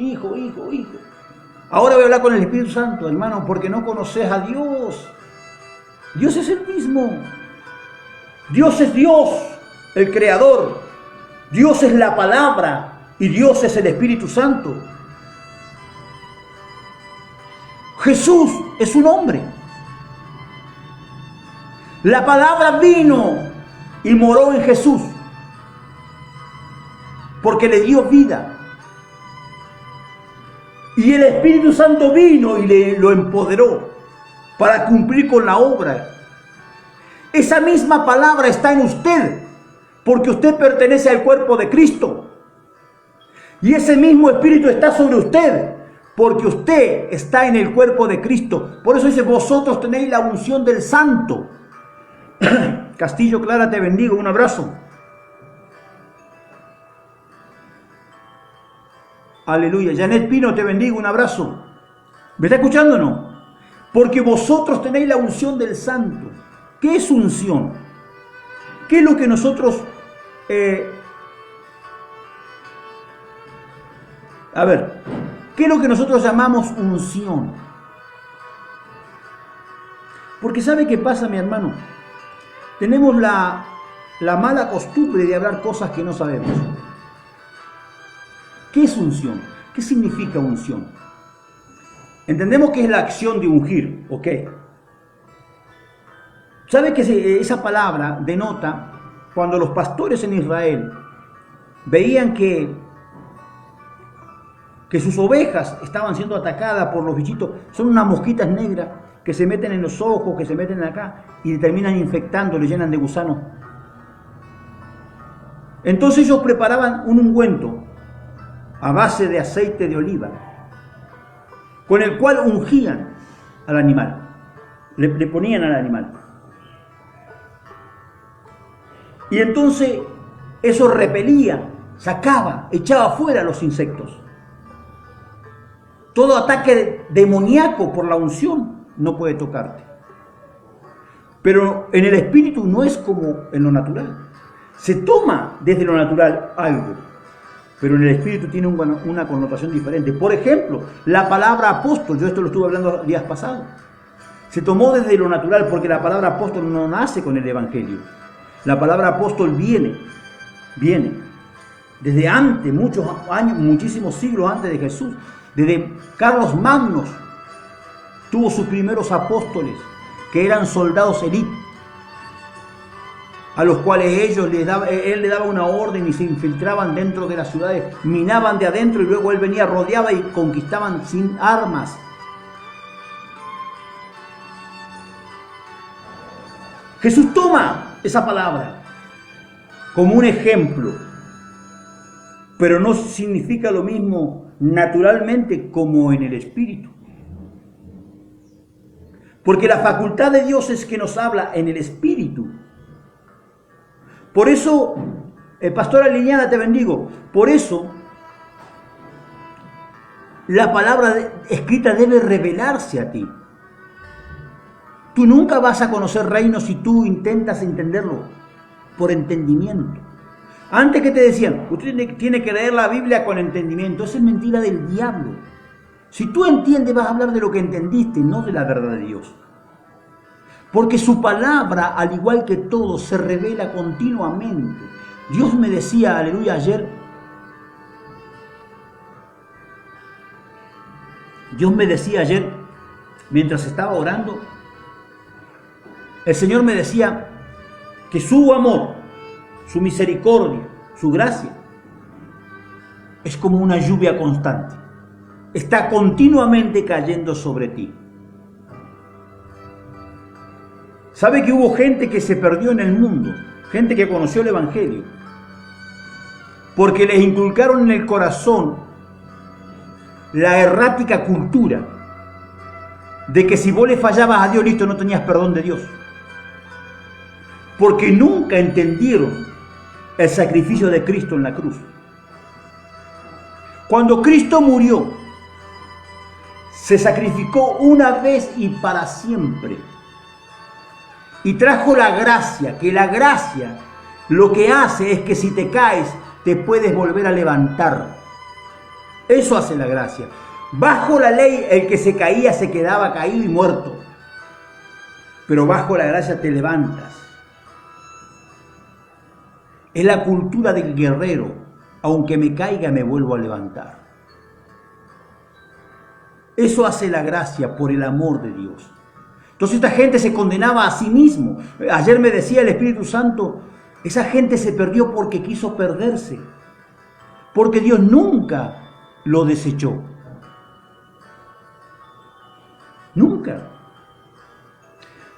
Ahora voy a hablar con el Espíritu Santo, hermano, porque no conoces a Dios. Dios es el mismo. Dios es Dios, el Creador. Dios es la palabra y Dios es el Espíritu Santo. Jesús es un hombre. La palabra vino y moró en Jesús porque le dio vida. Y el Espíritu Santo vino y lo empoderó para cumplir con la obra. Esa misma palabra está en usted, porque usted pertenece al cuerpo de Cristo. Y ese mismo Espíritu está sobre usted, porque usted está en el cuerpo de Cristo. Por eso dice, vosotros tenéis la unción del Santo. Castillo Clara, te bendigo, un abrazo. Aleluya. Janet Pino, te bendigo, un abrazo. ¿Me está escuchando o no? Porque vosotros tenéis la unción del Santo. ¿Qué es unción? ¿Qué es lo que nosotros... ¿qué es lo que nosotros llamamos unción? Porque ¿sabe qué pasa, mi hermano? Tenemos la mala costumbre de hablar cosas que no sabemos. ¿Qué es unción? ¿Qué significa unción? Entendemos que es la acción de ungir, ¿ok? ¿Sabe que esa palabra denota cuando los pastores en Israel veían que sus ovejas estaban siendo atacadas por los bichitos? Son unas mosquitas negras que se meten en los ojos, que se meten acá y terminan infectando, le llenan de gusanos. Entonces ellos preparaban un ungüento a base de aceite de oliva, con el cual ungían al animal, le ponían al animal. Y entonces eso repelía, sacaba, echaba fuera los insectos. Todo ataque demoníaco por la unción no puede tocarte. Pero en el espíritu no es como en lo natural. Se toma desde lo natural algo, pero en el espíritu tiene una connotación diferente. Por ejemplo, la palabra apóstol, yo esto lo estuve hablando días pasados, se tomó desde lo natural porque la palabra apóstol no nace con el evangelio. La palabra apóstol viene desde antes, muchos años, muchísimos siglos antes de Jesús. Desde Carlos Magno tuvo sus primeros apóstoles, que eran soldados élite, a los cuales él le daba una orden y se infiltraban dentro de las ciudades, minaban de adentro y luego él venía, rodeaba y conquistaban sin armas. Jesús toma esa palabra como un ejemplo, pero no significa lo mismo naturalmente como en el espíritu. Porque la facultad de Dios es que nos habla en el espíritu. Por eso, Pastora Liliana, te bendigo. Por eso, la palabra escrita debe revelarse a ti. Tú nunca vas a conocer reino si tú intentas entenderlo por entendimiento. Antes que te decían, usted tiene que leer la Biblia con entendimiento. Eso es mentira del diablo. Si tú entiendes, vas a hablar de lo que entendiste, no de la verdad de Dios. Porque su palabra, al igual que todo, se revela continuamente. Dios me decía, aleluya, ayer. Dios me decía ayer, mientras estaba orando, el Señor me decía que su amor, su misericordia, su gracia, es como una lluvia constante. Está continuamente cayendo sobre ti. ¿Sabe que hubo gente que se perdió en el mundo? Gente que conoció el Evangelio. Porque les inculcaron en el corazón la errática cultura de que si vos le fallabas a Dios, listo, no tenías perdón de Dios. Porque nunca entendieron el sacrificio de Cristo en la cruz. Cuando Cristo murió, se sacrificó una vez y para siempre. Y trajo la gracia, que la gracia lo que hace es que si te caes, te puedes volver a levantar. Eso hace la gracia. Bajo la ley, el que se caía se quedaba caído y muerto. Pero bajo la gracia te levantas. Es la cultura del guerrero. Aunque me caiga, me vuelvo a levantar. Eso hace la gracia por el amor de Dios. Entonces esta gente se condenaba a sí mismo. Ayer me decía el Espíritu Santo, esa gente se perdió porque quiso perderse. Porque Dios nunca lo desechó. Nunca.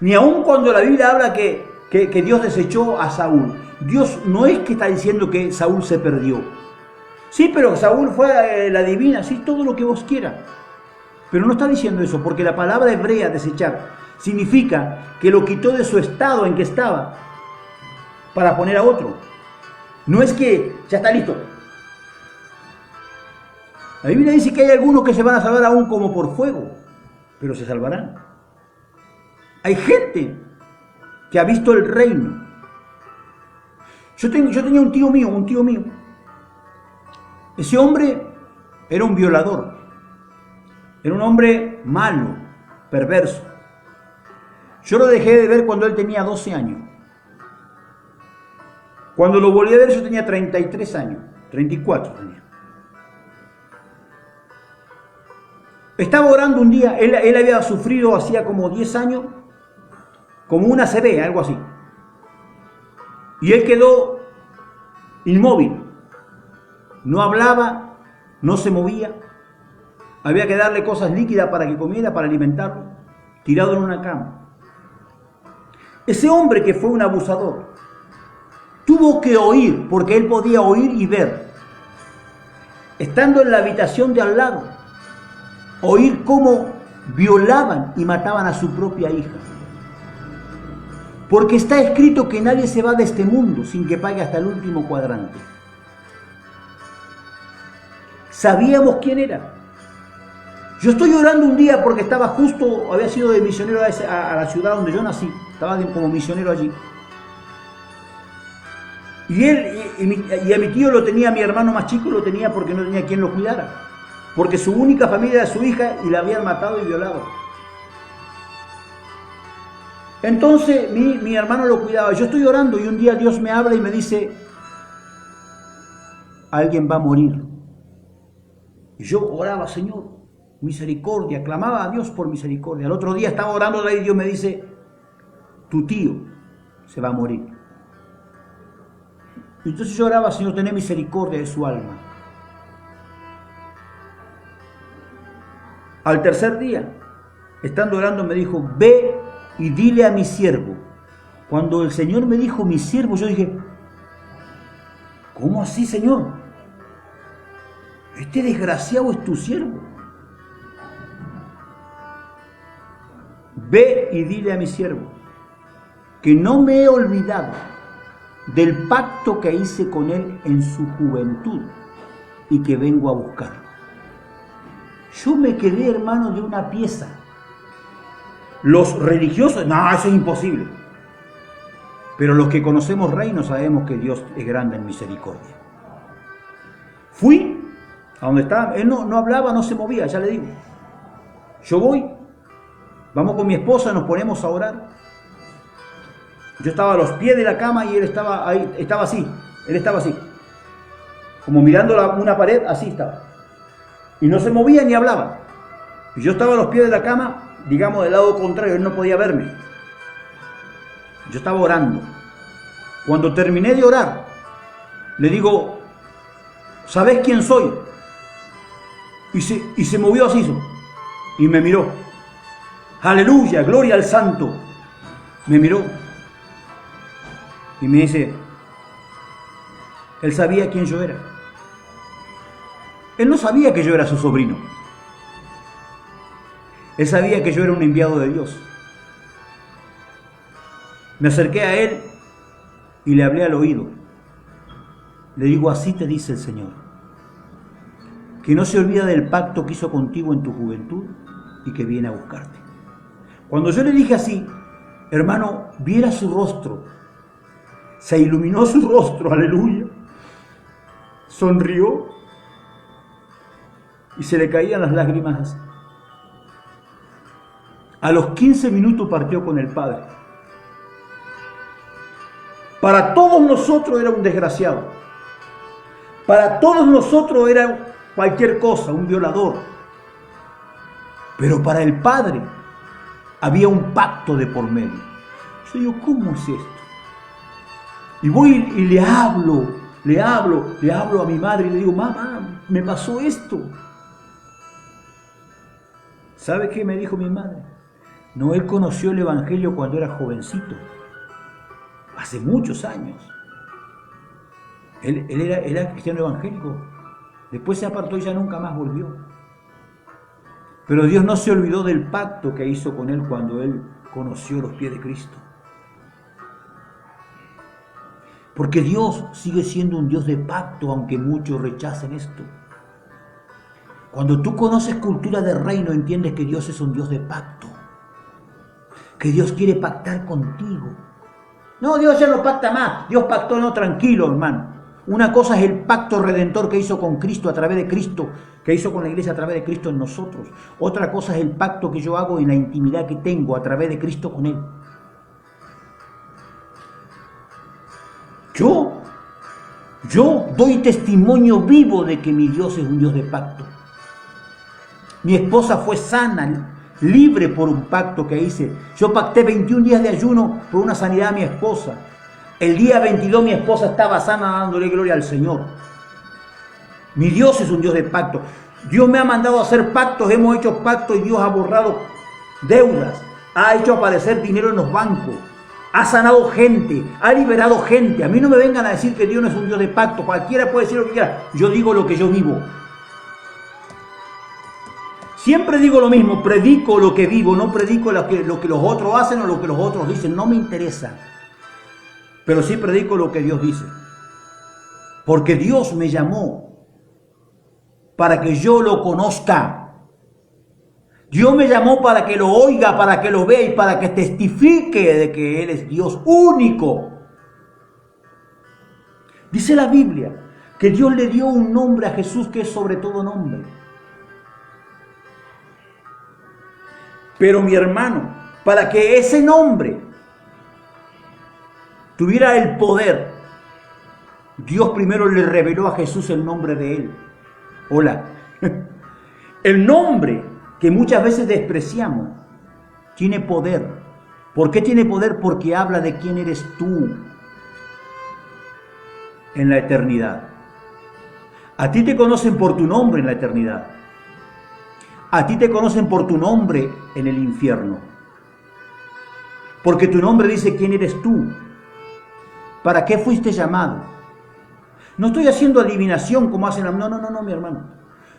Ni aun cuando la Biblia habla que Dios desechó a Saúl. Dios no es que está diciendo que Saúl se perdió. Sí, pero Saúl fue la divina, sí, todo lo que vos quieras. Pero no está diciendo eso, porque la palabra hebrea desechar significa que lo quitó de su estado en que estaba para poner a otro. No es que ya está listo. La Biblia dice que hay algunos que se van a salvar aún como por fuego, pero se salvarán. Hay gente que ha visto el reino. Yo tenía un tío mío. Ese hombre era un violador. Era un hombre malo, perverso. Yo lo dejé de ver cuando él tenía 12 años. Cuando lo volví a ver yo tenía 33 años, 34 tenía. Estaba orando un día, él había sufrido hacía como 10 años, como una ACV, algo así. Y él quedó inmóvil. No hablaba, no se movía. Había que darle cosas líquidas para que comiera, para alimentarlo, tirado en una cama. Ese hombre que fue un abusador, tuvo que oír, porque él podía oír y ver, estando en la habitación de al lado, oír cómo violaban y mataban a su propia hija. Porque está escrito que nadie se va de este mundo sin que pague hasta el último cuadrante. Sabíamos quién era. Yo estoy orando un día porque estaba justo, había sido de misionero a la ciudad donde yo nací, estaba como misionero allí. Y a mi tío lo tenía, mi hermano más chico lo tenía porque no tenía quien lo cuidara. Porque su única familia era su hija y la habían matado y violado. Entonces mi hermano lo cuidaba. Yo estoy orando y un día Dios me habla y me dice, alguien va a morir. Y yo oraba, Señor, misericordia, clamaba a Dios por misericordia. El otro día estaba orando y Dios me dice, tu tío se va a morir. Y entonces yo oraba, Señor, tené misericordia de su alma. Al tercer día, estando orando, me dijo, ve y dile a mi siervo. Cuando el Señor me dijo mi siervo, yo dije, ¿cómo así, Señor? Este desgraciado es tu siervo. Ve y dile a mi siervo que no me he olvidado del pacto que hice con él en su juventud y que vengo a buscarlo. Yo me quedé, hermano, de una pieza. Los religiosos, no, eso es imposible. Pero los que conocemos reino sabemos que Dios es grande en misericordia. Fui a donde estaba, él no hablaba, no se movía, ya le digo. Yo voy, vamos con mi esposa, nos ponemos a orar. Yo estaba a los pies de la cama y él estaba ahí, estaba así, como mirando una pared, así estaba. Y no se movía ni hablaba. Y yo estaba a los pies de la cama, digamos del lado contrario, él no podía verme. Yo estaba orando. Cuando terminé de orar, le digo, ¿sabes quién soy? Y se movió así, y me miró. Aleluya, gloria al Santo. Me miró y me dice, él sabía quién yo era. Él no sabía que yo era su sobrino. Él sabía que yo era un enviado de Dios. Me acerqué a él y le hablé al oído. Le digo, así te dice el Señor, que no se olvida del pacto que hizo contigo en tu juventud y que viene a buscarte. Cuando yo le dije así, hermano, viera su rostro, se iluminó su rostro, aleluya, sonrió y se le caían las lágrimas así. A los 15 minutos partió con el Padre. Para todos nosotros era un desgraciado. Para todos nosotros era cualquier cosa, un violador. Pero para el Padre había un pacto de por medio. Yo digo, ¿cómo es esto? Y voy y le hablo a mi madre y le digo, mamá, me pasó esto. ¿Sabe qué me dijo mi madre? No, él conoció el Evangelio cuando era jovencito, hace muchos años. Él era cristiano evangélico. Después se apartó y ya nunca más volvió. Pero Dios no se olvidó del pacto que hizo con él cuando él conoció los pies de Cristo. Porque Dios sigue siendo un Dios de pacto, aunque muchos rechacen esto. Cuando tú conoces cultura de reino, entiendes que Dios es un Dios de pacto. Que Dios quiere pactar contigo. No, Dios ya no pacta más. Dios pactó, no, tranquilo, hermano. Una cosa es el pacto redentor que hizo con Cristo a través de Cristo, que hizo con la iglesia a través de Cristo en nosotros. Otra cosa es el pacto que yo hago en la intimidad que tengo a través de Cristo con Él. Yo doy testimonio vivo de que mi Dios es un Dios de pacto. Mi esposa fue sana, libre por un pacto que hice. Yo pacté 21 días de ayuno por una sanidad a mi esposa. El día 22 mi esposa estaba sana dándole gloria al Señor. Mi Dios es un Dios de pacto. Dios me ha mandado a hacer pactos, hemos hecho pactos y Dios ha borrado deudas. Ha hecho aparecer dinero en los bancos. Ha sanado gente, ha liberado gente. A mí no me vengan a decir que Dios no es un Dios de pacto. Cualquiera puede decir lo que quiera. Yo digo lo que yo vivo. Siempre digo lo mismo, predico lo que vivo, no predico lo que los otros hacen o lo que los otros dicen. No me interesa. Pero sí predico lo que Dios dice. Porque Dios me llamó para que yo lo conozca. Dios me llamó para que lo oiga, para que lo vea y para que testifique de que Él es Dios único. Dice la Biblia que Dios le dio un nombre a Jesús que es sobre todo nombre. Pero mi hermano, para que ese nombre tuviera el poder, Dios primero le reveló a Jesús el nombre de Él. Hola. El nombre que muchas veces despreciamos tiene poder. ¿Por qué tiene poder? Porque habla de quién eres tú en la eternidad. A ti te conocen por tu nombre en la eternidad. A ti te conocen por tu nombre en el infierno. Porque tu nombre dice quién eres tú. ¿Para qué fuiste llamado? No estoy haciendo adivinación como hacen. No, mi hermano.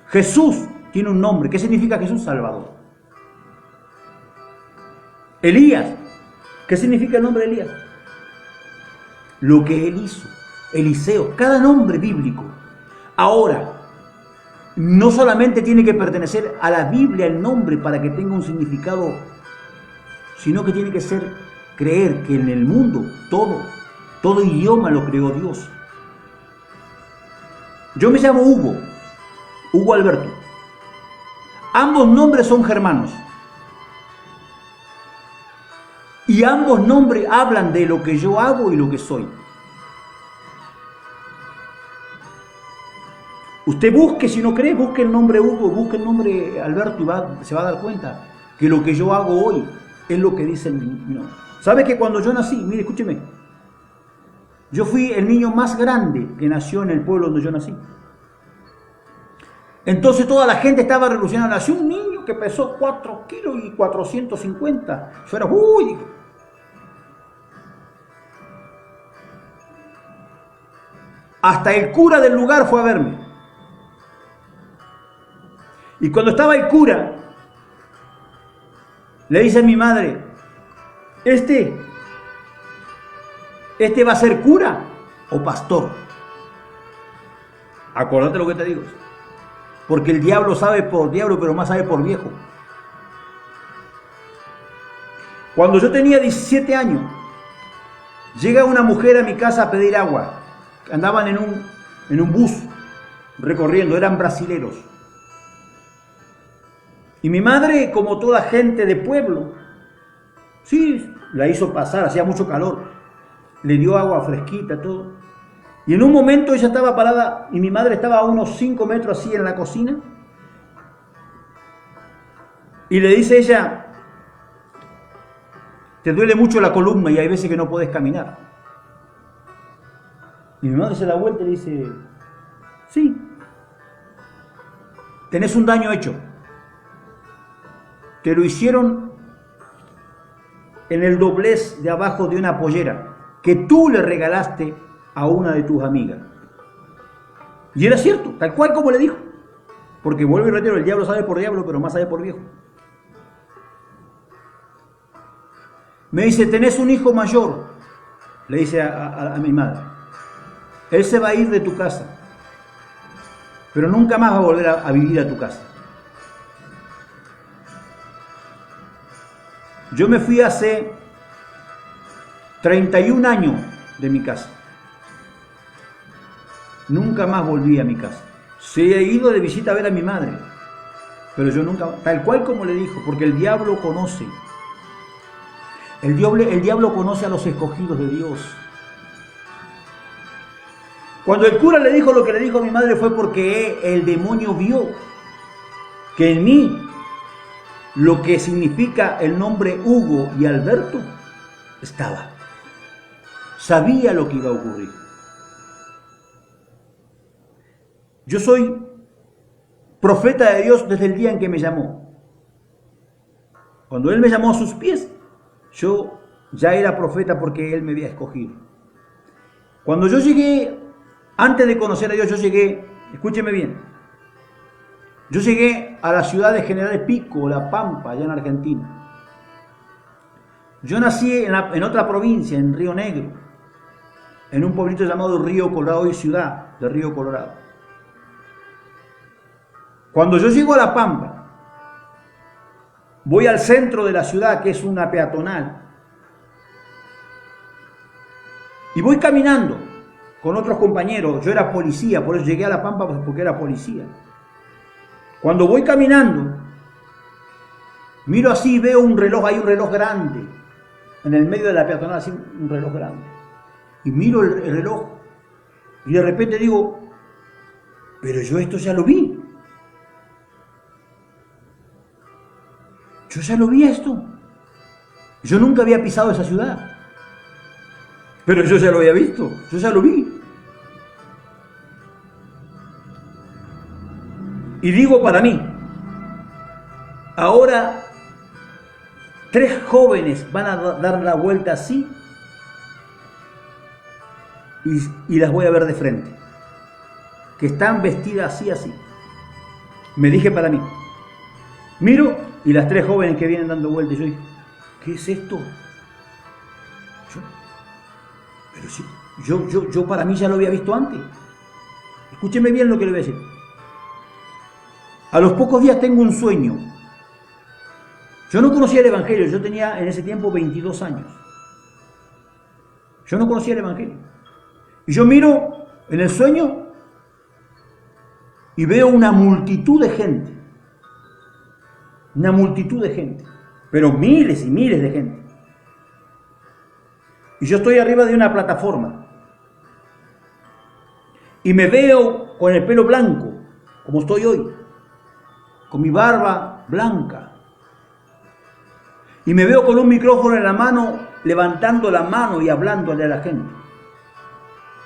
Jesús tiene un nombre. ¿Qué significa Jesús? Salvador. Elías. ¿Qué significa el nombre de Elías? Lo que él hizo. Eliseo. Cada nombre bíblico. Ahora, no solamente tiene que pertenecer a la Biblia el nombre para que tenga un significado sino que tiene que ser creer que en el mundo todo idioma lo creó Dios. Yo me llamo Hugo Alberto. Ambos nombres son germanos. Y ambos nombres hablan de lo que yo hago y lo que soy. Usted busque, si no cree, busque el nombre Hugo, busque el nombre Alberto y se va a dar cuenta que lo que yo hago hoy es lo que dice mi nombre. ¿Sabe que cuando yo nací, mire, escúcheme, yo fui el niño más grande que nació en el pueblo donde yo nací? Entonces toda la gente estaba revolucionando. Nació un niño que pesó 4 kilos y 450. Yo era, uy. Hasta el cura del lugar fue a verme. Y cuando estaba el cura, le dice a mi madre, ¿este va a ser cura o pastor? Acordate lo que te digo. Porque el diablo sabe por diablo, pero más sabe por viejo. Cuando yo tenía 17 años, llega una mujer a mi casa a pedir agua. Andaban en un bus recorriendo, eran brasileros. Y mi madre, como toda gente de pueblo, sí, la hizo pasar, hacía mucho calor. Le dio agua fresquita, todo. Y en un momento ella estaba parada y mi madre estaba a unos 5 metros así en la cocina. Y le dice ella, te duele mucho la columna y hay veces que no puedes caminar. Y mi madre se da vuelta y le dice, sí, tenés un daño hecho. Te lo hicieron en el doblez de abajo de una pollera que tú le regalaste a una de tus amigas. Y era cierto, tal cual como le dijo. Porque vuelvo y reitero, el diablo sabe por diablo, pero más sabe por viejo. Me dice, tenés un hijo mayor, le dice a mi madre. Él se va a ir de tu casa, pero nunca más va a volver a vivir a tu casa. Yo me fui hace 31 años de mi casa. Nunca más volví a mi casa. Sí he ido de visita a ver a mi madre, pero yo nunca, tal cual como le dijo, porque el diablo conoce. El diablo conoce a los escogidos de Dios. Cuando el cura le dijo lo que le dijo a mi madre fue porque el demonio vio que en mí lo que significa el nombre Hugo y Alberto estaba. Sabía lo que iba a ocurrir. Yo soy profeta de Dios desde el día en que me llamó. Cuando Él me llamó a sus pies, yo ya era profeta porque Él me había escogido. Cuando yo llegué, antes de conocer a Dios, yo llegué, escúcheme bien, yo llegué a la ciudad de General Pico, La Pampa, allá en Argentina. Yo nací en otra provincia, en Río Negro, en un pueblito llamado Río Colorado, hoy ciudad de Río Colorado. Cuando yo llego a La Pampa, voy al centro de la ciudad, que es una peatonal, y voy caminando con otros compañeros. Yo era policía, por eso llegué a La Pampa, porque era policía. Cuando voy caminando, miro así y veo un reloj, hay un reloj grande, en el medio de la peatonal, así un reloj grande. Y miro el reloj, y de repente digo, pero yo esto ya lo vi. Yo ya lo vi esto. Yo nunca había pisado esa ciudad. Pero yo ya lo había visto, yo ya lo vi. Y digo para mí, ahora 3 jóvenes van a dar la vuelta así y las voy a ver de frente. Que están vestidas así, así. Me dije para mí. Miro y las 3 jóvenes que vienen dando vueltas, yo dije, ¿qué es esto? Pero sí, yo para mí ya lo había visto antes. Escúcheme bien lo que le voy a decir. A los pocos días tengo un sueño Yo no conocía el Evangelio, yo tenía en ese tiempo 22 años. Yo no conocía el Evangelio. Y yo miro en el sueño y veo una multitud de gente. Una multitud de gente. Pero miles y miles de gente. Y yo estoy arriba de una plataforma. Y me veo con el pelo blanco, como estoy hoy. Con mi barba blanca. Y me veo con un micrófono en la mano, levantando la mano y hablándole a la gente.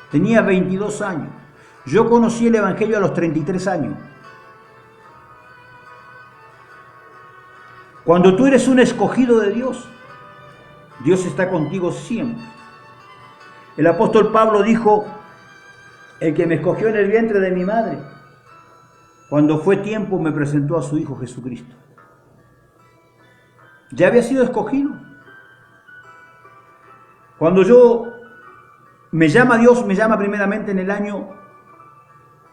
Tenía 22 años. Yo conocí el Evangelio a los 33 años. Cuando tú eres un escogido de Dios, Dios está contigo siempre. El apóstol Pablo dijo, el que me escogió en el vientre de mi madre, cuando fue tiempo me presentó a su Hijo Jesucristo. Ya había sido escogido. Cuando me llama Dios, me llama primeramente en el año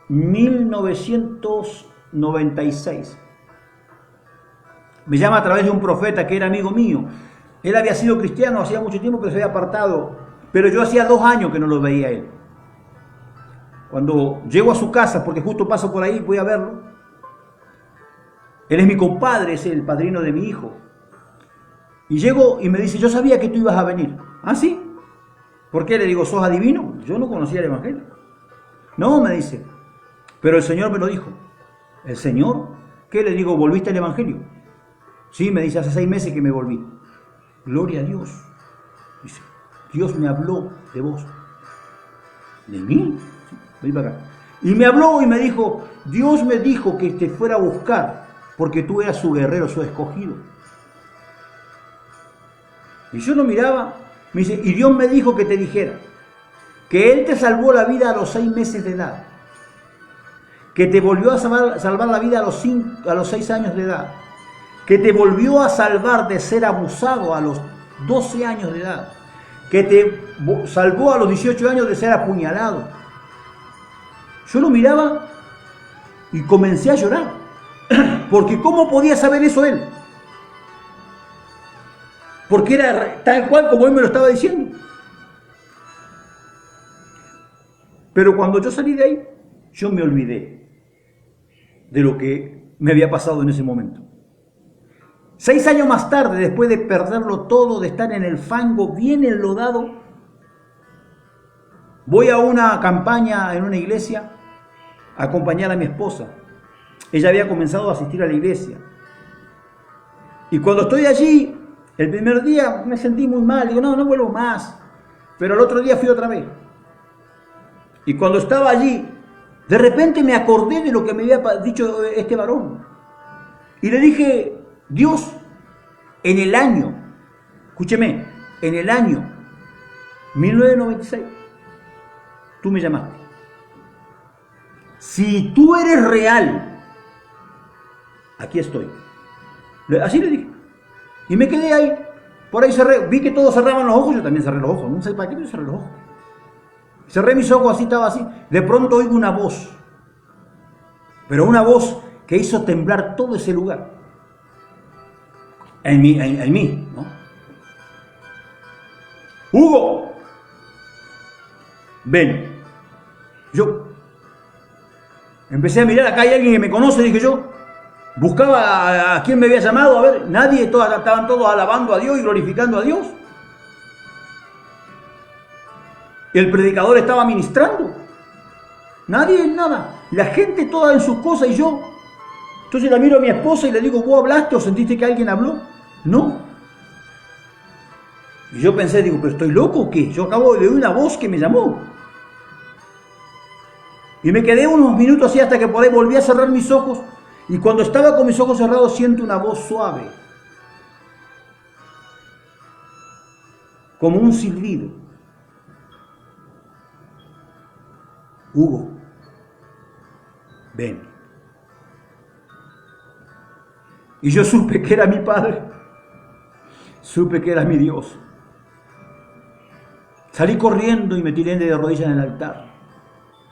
1996. Me llama a través de un profeta que era amigo mío. Él había sido cristiano hacía mucho tiempo, pero se había apartado. Pero yo hacía 2 años que no lo veía a él. Cuando llego a su casa, porque justo paso por ahí, voy a verlo. Él es mi compadre, es el padrino de mi hijo. Y llego y me dice, yo sabía que tú ibas a venir. ¿Ah, sí? ¿Por qué? Le digo, ¿sos adivino? Yo no conocía el Evangelio. No, me dice, pero el Señor me lo dijo. ¿El Señor? ¿Qué? Le digo, ¿volviste al Evangelio? Sí, me dice, hace 6 meses que me volví. Gloria a Dios. Dice, Dios me habló de vos. ¿De mí? Sí, ven para acá. Y me habló y me dijo, Dios me dijo que te fuera a buscar, porque tú eras su guerrero, su escogido. Y yo lo miraba, me dice, y Dios me dijo que te dijera que Él te salvó la vida a los 6 meses de edad, que te volvió a salvar la vida a los 6 años de edad, que te volvió a salvar de ser abusado a los 12 años de edad, que te salvó a los 18 años de ser apuñalado. Yo lo miraba y comencé a llorar, porque ¿cómo podía saber eso él? Porque era tal cual como él me lo estaba diciendo. Pero cuando yo salí de ahí, yo me olvidé de lo que me había pasado en ese momento. 6 años más tarde, después de perderlo todo, de estar en el fango bien enlodado, voy a una campaña en una iglesia a acompañar a mi esposa. Ella había comenzado a asistir a la iglesia. Y cuando estoy allí, el primer día me sentí muy mal, digo, no vuelvo más. Pero el otro día fui otra vez. Y cuando estaba allí, de repente me acordé de lo que me había dicho este varón. Y le dije, Dios, en el año, escúcheme, en el año 1996, tú me llamaste. Si tú eres real, aquí estoy. Así le dije. Y me quedé ahí. Por ahí cerré. Vi que todos cerraban los ojos. Yo también cerré los ojos. No sé para qué, pero cerré los ojos. Cerré mis ojos, así estaba así. De pronto oigo una voz. Pero una voz que hizo temblar todo ese lugar. En mí, ¿no? Hugo, ven. Yo empecé a mirar, acá hay alguien que me conoce, dije yo. Buscaba a quién me había llamado, a ver, nadie, estaban todos alabando a Dios y glorificando a Dios. El predicador estaba ministrando. Nadie, nada. La gente toda en sus cosas y yo. Entonces la miro a mi esposa y le digo, ¿vos hablaste o sentiste que alguien habló? No. Y yo pensé, digo, ¿pero estoy loco o qué? Yo acabo de oír una voz que me llamó. Y me quedé unos minutos así hasta que por ahí volví a cerrar mis ojos. Y cuando estaba con mis ojos cerrados siento una voz suave. Como un silbido. Hugo, ven. Y yo supe que era mi Padre. Supe que era mi Dios. Salí corriendo y me tiré de rodillas en el altar.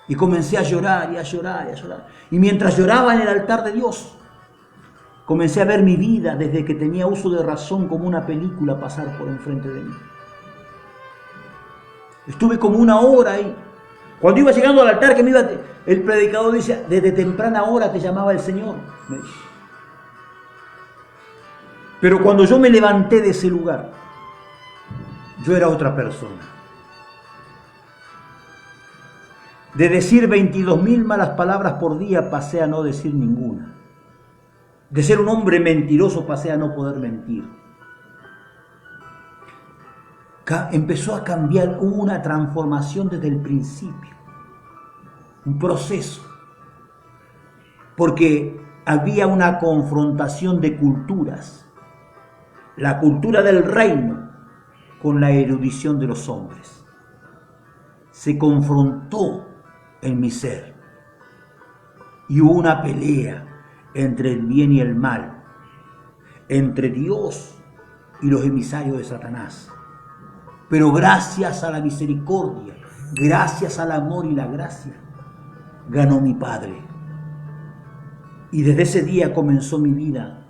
Y comencé a llorar y a llorar y a llorar. Y mientras lloraba en el altar de Dios, Comencé a ver mi vida desde que tenía uso de razón como una película pasar por enfrente de mí. Estuve como 1 hora ahí. Cuando iba llegando al altar, el predicador dice, desde temprana hora te llamaba el Señor. Me dice. Pero cuando yo me levanté de ese lugar, yo era otra persona. De decir 22.000 malas palabras por día pasé a no decir ninguna. De ser un hombre mentiroso pasé a no poder mentir. Empezó a cambiar, hubo una transformación desde el principio. Un proceso. Porque había una confrontación de culturas. La cultura del reino con la erudición de los hombres. Se confrontó en mi ser. Y hubo una pelea entre el bien y el mal, entre Dios y los emisarios de Satanás. Pero gracias a la misericordia, gracias al amor y la gracia, ganó mi Padre. Y desde ese día comenzó mi vida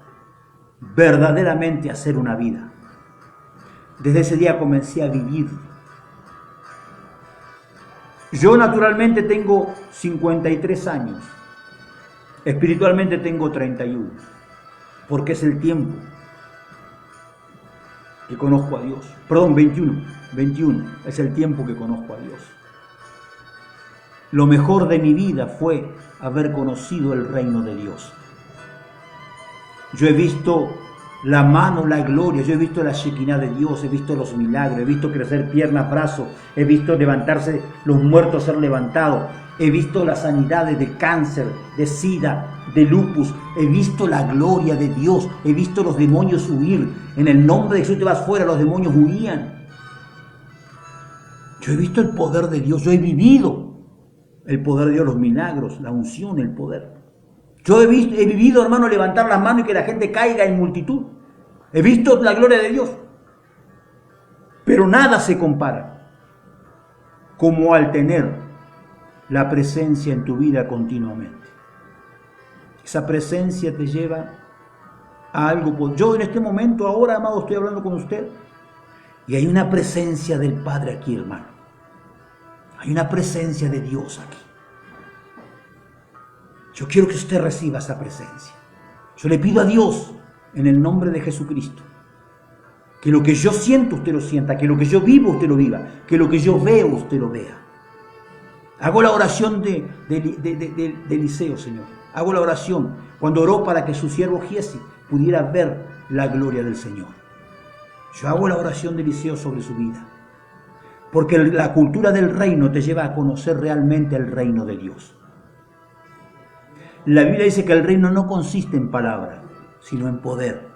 verdaderamente a ser una vida. Desde ese día comencé a vivir. Yo naturalmente tengo 53 años. Espiritualmente tengo 31, porque es el tiempo que conozco a Dios. Perdón, 21 es el tiempo que conozco a Dios. Lo mejor de mi vida fue haber conocido el reino de Dios. Yo he visto la mano, la gloria, yo he visto la Shekinah de Dios, he visto los milagros, he visto crecer piernas, brazos, he visto levantarse los muertos ser levantados. He visto las sanidades de cáncer, de sida, de lupus. He visto la gloria de Dios. He visto los demonios huir. En el nombre de Jesús te vas fuera, los demonios huían. Yo he visto el poder de Dios. Yo he vivido el poder de Dios, los milagros, la unción, el poder. Yo he vivido, hermano, levantar las manos y que la gente caiga en multitud. He visto la gloria de Dios. Pero nada se compara como al tener la presencia en tu vida continuamente. Esa presencia te lleva a algo. Yo en este momento, ahora, amado, estoy hablando con usted y hay una presencia del Padre aquí, hermano. Hay una presencia de Dios aquí. Yo quiero que usted reciba esa presencia. Yo le pido a Dios, en el nombre de Jesucristo, que lo que yo siento usted lo sienta, que lo que yo vivo usted lo viva, que lo que yo veo usted lo vea. Hago la oración de Eliseo, Señor. Hago la oración cuando oró para que su siervo Giesi pudiera ver la gloria del Señor. Yo hago la oración de Eliseo sobre su vida. Porque la cultura del reino te lleva a conocer realmente el reino de Dios. La Biblia dice que el reino no consiste en palabra, sino en poder.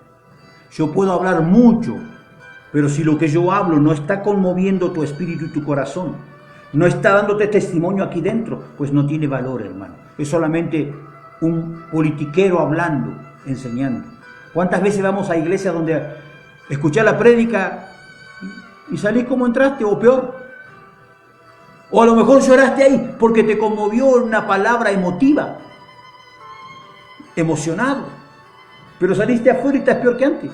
Yo puedo hablar mucho, pero si lo que yo hablo no está conmoviendo tu espíritu y tu corazón, no está dándote testimonio aquí dentro, pues no tiene valor, hermano. Es solamente un politiquero hablando, enseñando. ¿Cuántas veces vamos a iglesias donde escuchar la prédica y salís como entraste o peor? O a lo mejor lloraste ahí porque te conmovió una palabra emotiva, emocionado, pero saliste afuera y estás peor que antes.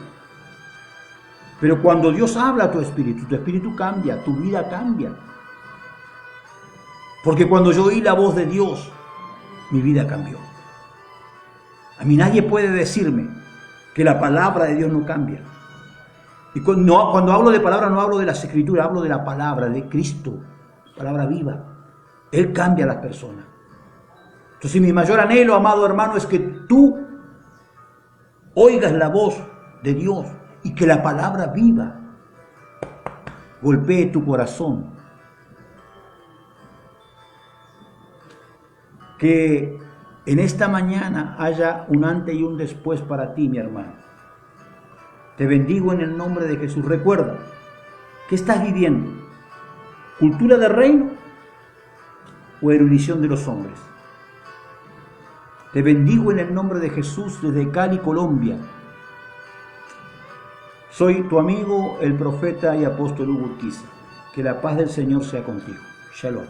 Pero cuando Dios habla a tu espíritu cambia, tu vida cambia. Porque cuando yo oí la voz de Dios, mi vida cambió. A mí nadie puede decirme que la palabra de Dios no cambia. Y cuando hablo de palabra no hablo de las escrituras, hablo de la palabra de Cristo, palabra viva. Él cambia a las personas. Entonces mi mayor anhelo, amado hermano, es que tú oigas la voz de Dios y que la palabra viva golpee tu corazón. Que en esta mañana haya un antes y un después para ti, mi hermano. Te bendigo en el nombre de Jesús. Recuerda, ¿qué estás viviendo? ¿Cultura del reino o erudición de los hombres? Te bendigo en el nombre de Jesús desde Cali, Colombia. Soy tu amigo, el profeta y apóstol Hugo Urquiza. Que la paz del Señor sea contigo. Shalom.